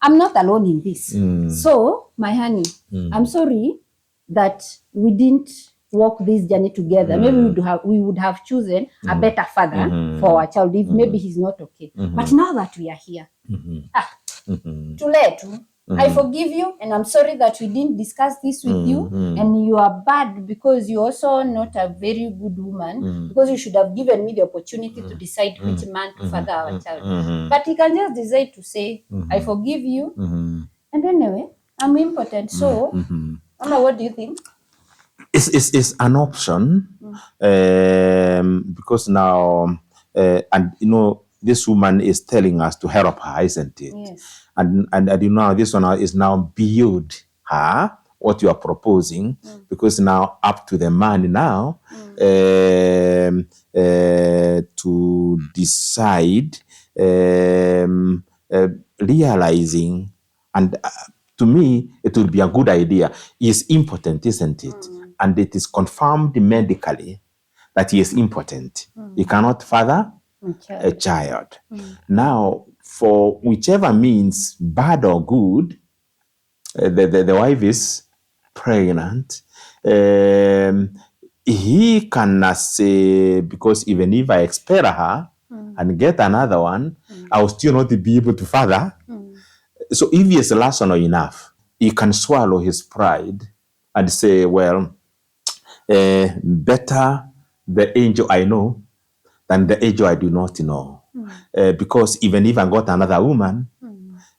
I'm not alone in this. So, my honey, I'm sorry that we didn't walk this journey together. Maybe we would have chosen a better father for our child if maybe he's not okay. But now that we are here, too late. I forgive you and I'm sorry that we didn't discuss this with you and you are bad because you're also not a very good woman because you should have given me the opportunity to decide which man to father our child. But he can just decide to say, I forgive you and anyway, I'm impotent. So, Anna, what do you think? It's an option because now, and you know, this woman is telling us to help her, isn't it? Yes. And you know, this one is now beyond her, what you are proposing, because now up to the man now to decide, realizing, and to me, it would be a good idea. He is impotent, isn't it? And it is confirmed medically that he is impotent. He cannot father a child. Now, for whichever means, bad or good, the wife is pregnant. He cannot say, because even if I expel her and get another one, I will still not be able to father. So if he is rational enough, he can swallow his pride and say, well, better the angel I know than the angel I do not know. Because even if I got another woman,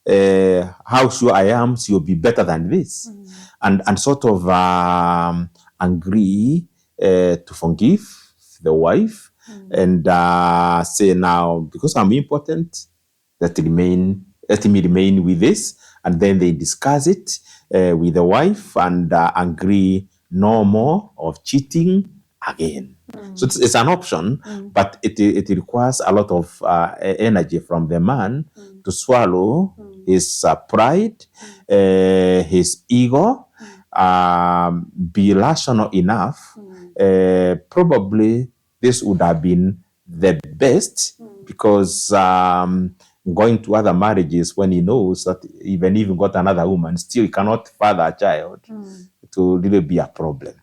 how sure I am she'll be better than this. And sort of agree to forgive the wife and say now, because I'm impotent, let me remain with this. And then they discuss it with the wife and agree no more of cheating again. So it's an option, but it requires a lot of energy from the man to swallow his pride, his ego, be rational enough. Probably this would have been the best because going to other marriages when he knows that even if he got another woman, still he cannot father a child, it will really be a problem.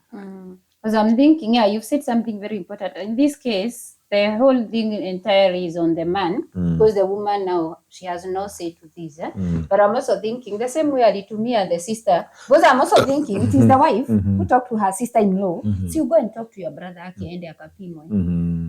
Because I'm thinking, yeah, you've said something very important. In this case, the whole thing entirely is on the man because the woman now, she has no say to this. But I'm also thinking the same way to me and the sister, because I'm also thinking it is the wife who talked to her sister-in-law. So you go and talk to your brother.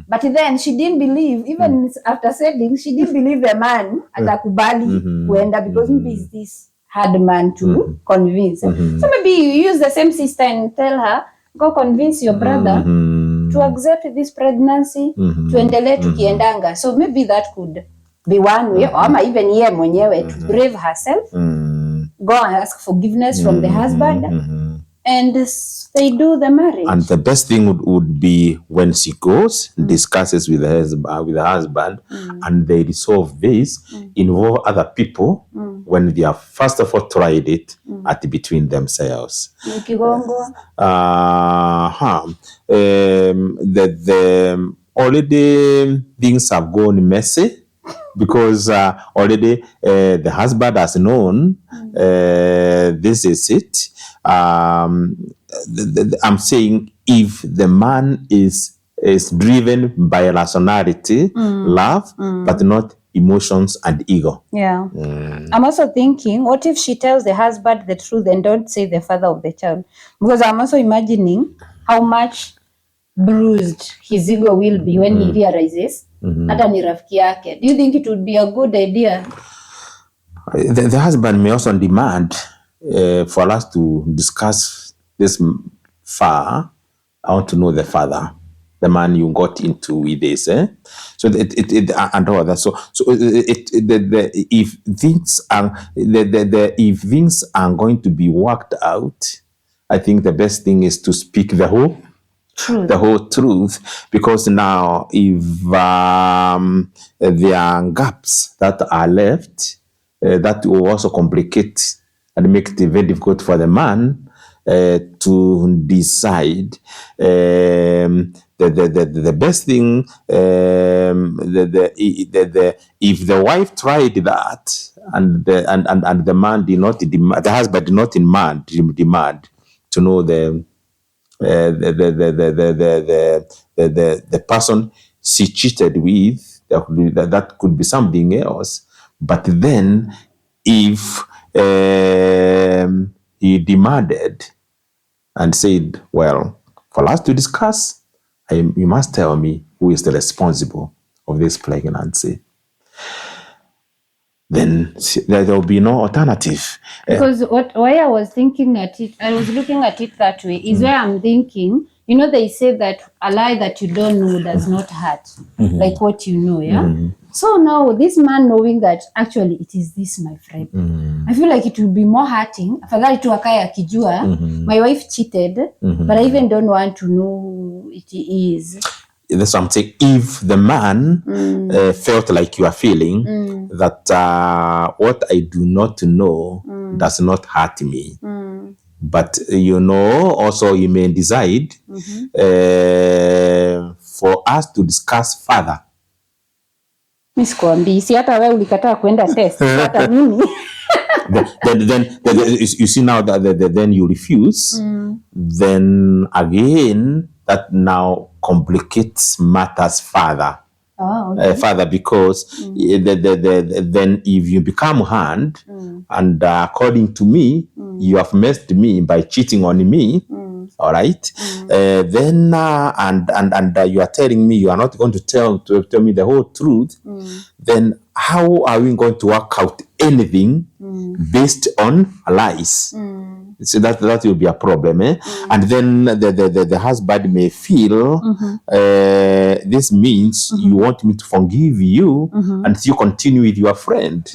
But then she didn't believe, even after saying, she didn't believe the man atakubali kuenda because maybe is this hard man to convince. So maybe you use the same sister and tell her, go convince your brother to accept this pregnancy, tuendelee tukiendanga. So maybe that could be one way, or even ye mwenyewe to brave herself, go and ask forgiveness from the husband, and they do the marriage. And the best thing would be when she goes, discusses with her husband, and they resolve this, involve other people when they have first of all tried it at between themselves. The already things have gone messy. Because already the husband has known this is it. I'm saying if the man is driven by rationality, love, but not emotions and ego. Yeah. I'm also thinking, what if she tells the husband the truth and don't say the father of the child? Because I'm also imagining how much bruised his ego will be when he realizes hata ni rafiki yake. Do you think it would be a good idea? The husband may also demand for us to discuss this far. I want to know the father, the man you got into with this. So and all that. So if things are going to be worked out, I think the best thing is to speak the whole truth, because now if there are gaps that are left, that will also complicate and make it very difficult for the man to decide. The best thing, if the wife tried that and the man did not demand, the husband did not demand to know the person she cheated with, that could be something else. But then if he demanded and said, well, for us to discuss, you must tell me who is the responsible of this pregnancy, then there will be no alternative. Because why I was thinking at it, I was looking at it that way, is where I'm thinking, they say that a lie that you don't know does not hurt, like what you know, yeah? So now this man knowing that actually it is this, my friend, I feel like it will be more hurting. Afadhali tu akaye akijua, my wife cheated, but I even don't want to know who it is. That's what I'm saying. If the man felt like you are feeling that what I do not know does not hurt me, but also you may decide for us to discuss further. Miss Kwambi, si hata wewe ulikataa kwenda test, hata mimi. Then you see now that then you refuse, then again that now complicates matters further. Further, because then if you become hand, and according to me, you have messed me by cheating on me. All right. Then and you are telling me you are not going to tell me the whole truth. Then how are we going to work out anything based on lies? So that will be a problem, and then the husband may feel this means you want me to forgive you and you continue with your friend.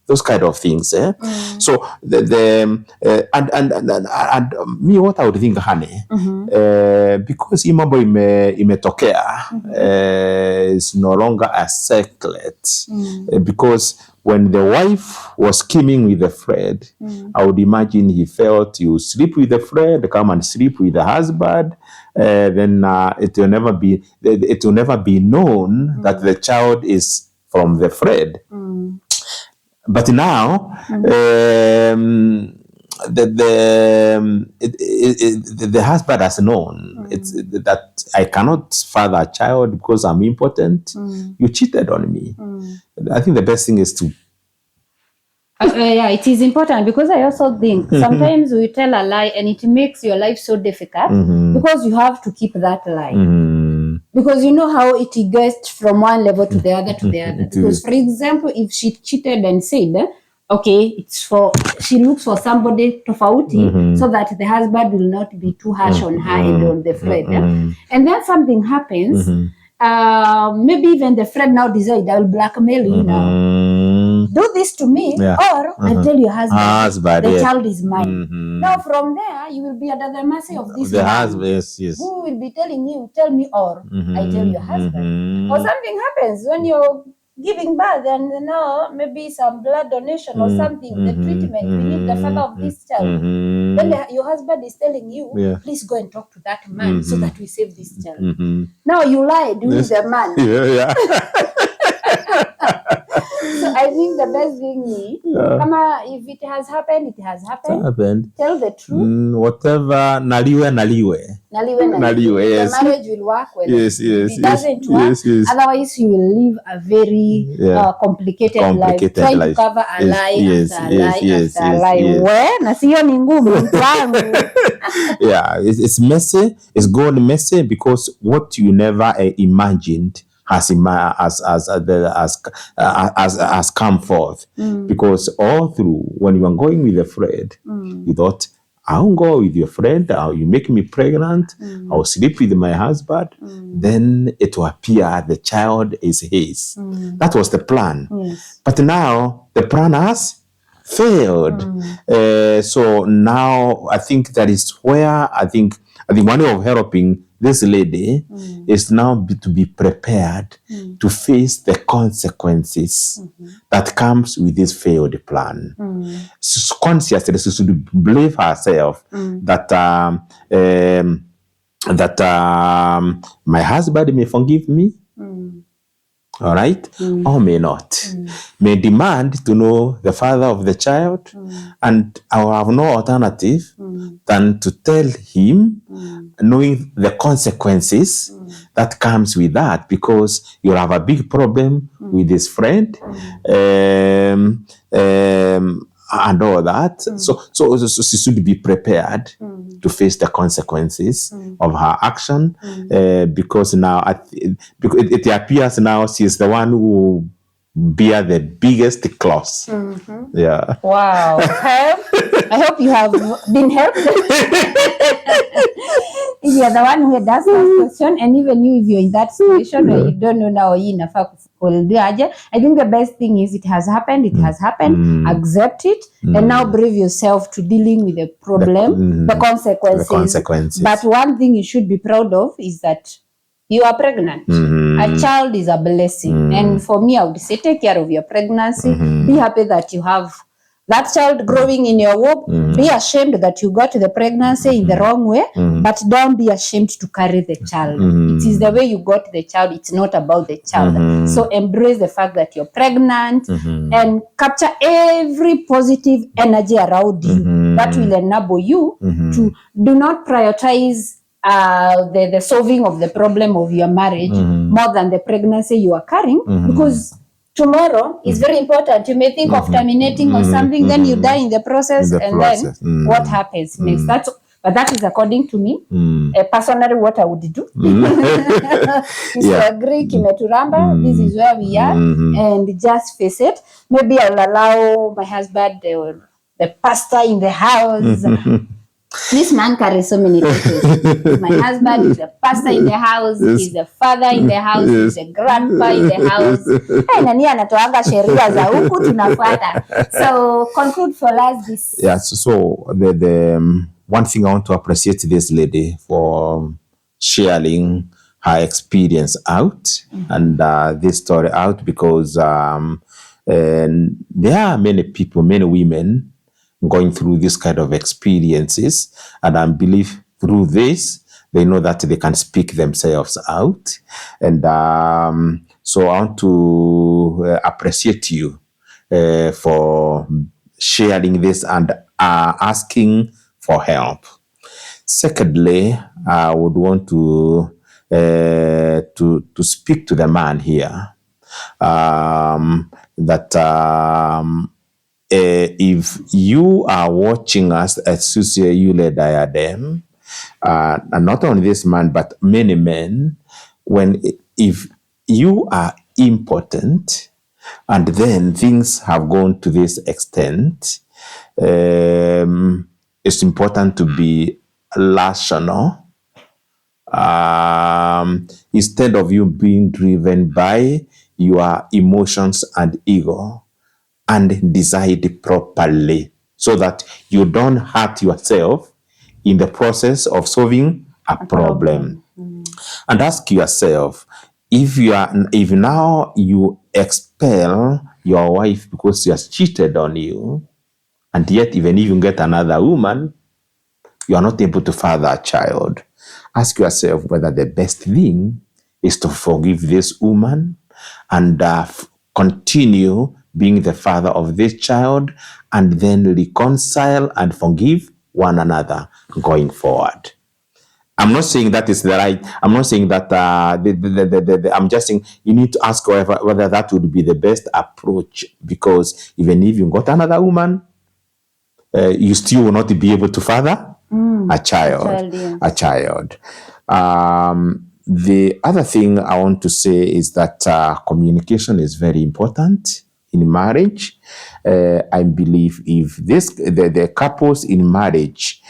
Those kind of things, So and me, what I would think, honey, because imambo imetokea is no longer a secret, because when the wife was scheming with the friend, I would imagine he felt you sleep with the friend, come and sleep with the husband, then it will never be known that the child is from the friend. But now, the husband has known that I cannot father a child because I'm impotent. You cheated on me. I think the best thing is to. Yeah, it is important, because I also think sometimes we tell a lie and it makes your life so difficult because you have to keep that lie. Because you know how it gets from one level to the other to the other. Because, for example, if she cheated and said, okay, she looks for somebody tofauti, so that the husband will not be too harsh on her and on the friend. And then something happens, maybe even the friend now decide, I will blackmail you now. Do this to me, or I'll tell your husband, the child is mine. Now from there, you will be under the mercy of this man, who will be telling you, tell me, or I tell your husband. Or something happens when you're giving birth, and maybe some blood donation or something, the treatment, we need the father of this child. Then your husband is telling you, please go and talk to that man so that we save this child. Now you lied with the man. So I think the best thing is, if it has happened, it has happened. Tell the truth. Whatever, naliwe. Yes. The marriage will work well. Yes. If it doesn't work, otherwise you will live a very complicated life, trying to cover a lie after a lie. Yeah, it's messy. It's gone messy because what you never imagined has come forth. Because all through, when you are going with a friend, you thought, I'll go with your friend, you make me pregnant, I'll sleep with my husband, then it will appear the child is his. That was the plan. Yes. But now the plan has failed. So now I think that is where I think one way of helping this lady is now to be prepared to face the consequences that comes with this failed plan. Consciously, she should believe herself that my husband may forgive me, all right, or may not. May demand to know the father of the child, and I will have no alternative than to tell him, knowing the consequences that comes with that, because you'll have a big problem with his friend, and all that. So she should be prepared to face the consequences of her action, because now it appears now she is the one who bear the biggest loss. Yeah. Wow. I hope you have been helped. If you're the one who does that question, and even you, if you're in that situation where you don't know now, I think the best thing is it has happened. It has happened. Accept it, and now brave yourself to dealing with the problem, the consequences. But one thing you should be proud of is that you are pregnant. A child is a blessing. And for me, I would say take care of your pregnancy. Be happy that you have that child growing in your womb. Be ashamed that you got the pregnancy in the wrong way, but don't be ashamed to carry the child. It is the way you got the child. It's not about the child. So embrace the fact that you're pregnant and capture every positive energy around you that will enable you to do not prioritize the solving of the problem of your marriage more than the pregnancy you are carrying, because tomorrow is very important. You may think of terminating or something, then you die in the process, then what happens next? But that is according to me. Personally, what I would do is to agree, kimeturamba, this is where we are, and just face it. Maybe I'll allow my husband, the pastor in the house. This man carries so many titles. My husband is a pastor in the house, he's a father in the house, he's a grandpa in the house. Nani anatoanga sheria za huku tunafuata. So conclude for us this. Yeah, so the one thing I want to appreciate this lady for sharing her experience out and this story out, because there are many people, many women going through this kind of experiences, and I believe through this they know that they can speak themselves out, and so I want to appreciate you for sharing this and asking for help. Secondly, I would want to speak to the man here, that if you are watching us at Susie Yule Diadem, and not only this man, but many men, if you are impotent and then things have gone to this extent, it's important to be rational instead of you being driven by your emotions and ego, and decide properly so that you don't hurt yourself in the process of solving a problem. And ask yourself, if now you expel your wife because she has cheated on you, and yet even if you get another woman, you are not able to father a child. Ask yourself whether the best thing is to forgive this woman and continue being the father of this child, and then reconcile and forgive one another going forward. I'm not saying that is the right. I'm not saying that. I'm just saying you need to ask whether that would be the best approach, because even if you got another woman, you still will not be able to father a child. Yes. A child. The other thing I want to say is that communication is very important in marriage. I believe if the couples in marriage,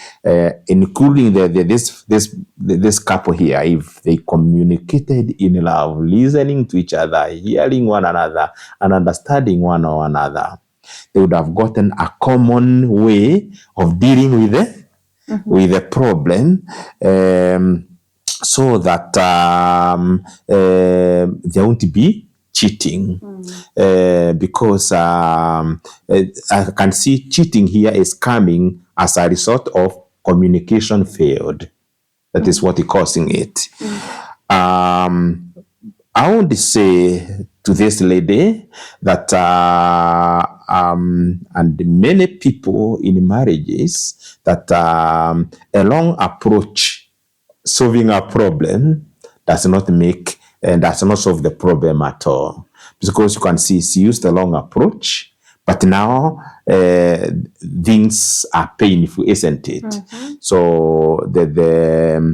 including this couple here, if they communicated in love, listening to each other, hearing one another, and understanding one another, they would have gotten a common way of dealing with the problem, so that there won't be cheating. Because I can see cheating here is coming as a result of communication failed. That is what is causing it. I want to say to this lady that, and many people in marriages, that a long approach solving a problem does not solve the problem at all. Because you can see she used a long approach, but now things are painful, isn't it? So maybe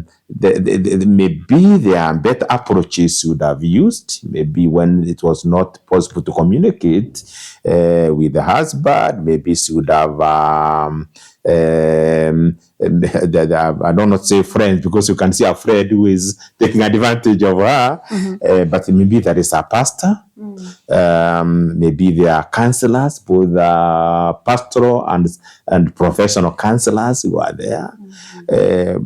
there are better approaches you would have used. Maybe when it was not possible to communicate with the husband, maybe she would have I don't not say friends, because you can see a friend who is taking advantage of her, but maybe there is a pastor. Maybe there are counselors, both pastoral and professional counselors who are there.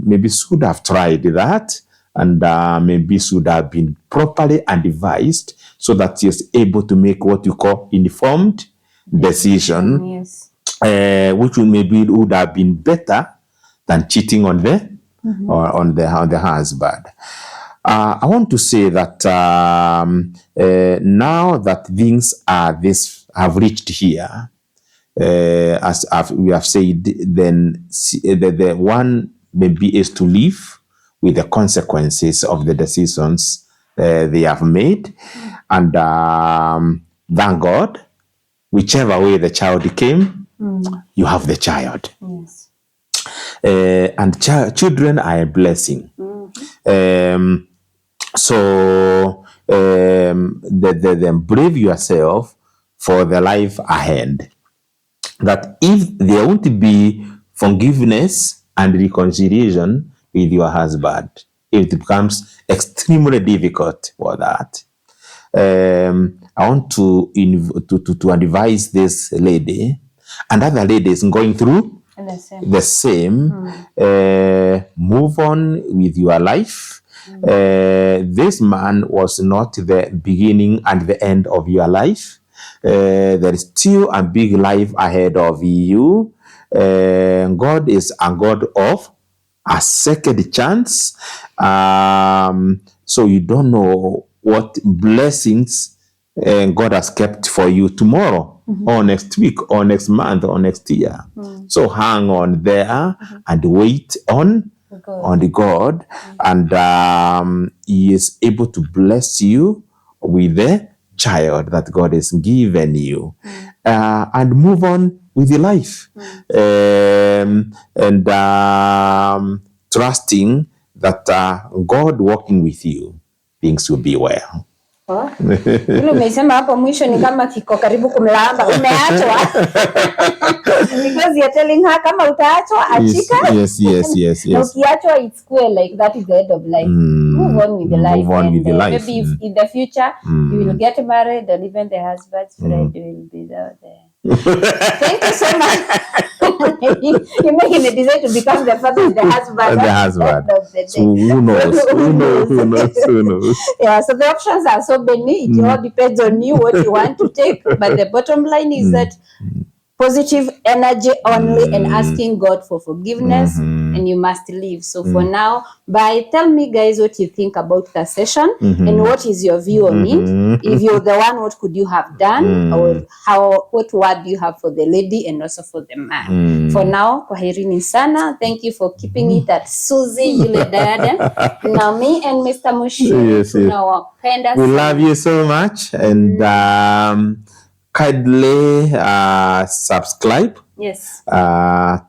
Maybe should have tried that, and maybe should have been properly advised so that he is able to make what you call informed decision. Yes. Which would have been better than cheating on the on the husband. I want to say that now that things have reached here, as we have said, then the one maybe is to live with the consequences of the decisions they have made, and thank God, whichever way the child came, you have the child. Yes. And children are a blessing. So then brave yourself for the life ahead. That if there won't be forgiveness and reconciliation with your husband, it becomes extremely difficult for that. I want to advise this lady and other ladies going through the same. Move on with your life. This man was not the beginning and the end of your life. There is still a big life ahead of you. God is a God of a second chance. So you don't know what blessings God has kept for you tomorrow, or next week, or next month, or next year. So hang on there and wait on the God, and He is able to bless you with the child that God has given you, and move on with your life, and trusting that God working with you, things will be well. Ile umesema hapo mwisho ni kama kiko karibu kumlamba, umeachwa. Because you're telling her kama utaachwa achika. Yes. Na ukiachwa it's cool, like that is the end of life. Move on with the life. Move on with the life. Maybe if in the future you will get married and even the husband's friend will be there. Thank you so much. You're making a decision to become the father of the husband. The husband. So who knows? Yeah, so the options are so many. It all depends on you what you want to take. But the bottom line is that positive energy only and asking God for forgiveness, and you must leave. So for now, tell me guys what you think about the session and what is your view on it. If you're the one, what could you have done, or what word do you have for the lady and also for the man? For now, kwaherini sana. Thank you for keeping it at Suzy Yule Diadem. Now me and Mr. Mushi, we love you so much, and kindly subscribe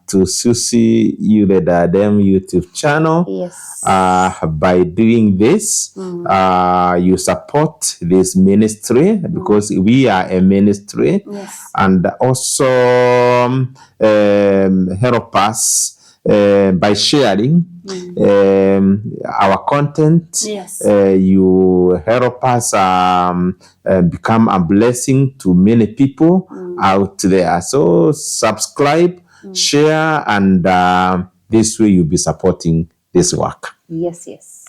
to Suzy Yule Diadem YouTube channel. Yes. By doing this, you support this ministry because we are a ministry, and also help us by sharing our content. You help us become a blessing to many people out there. So subscribe, share, and this way you'll be supporting this work. Yes.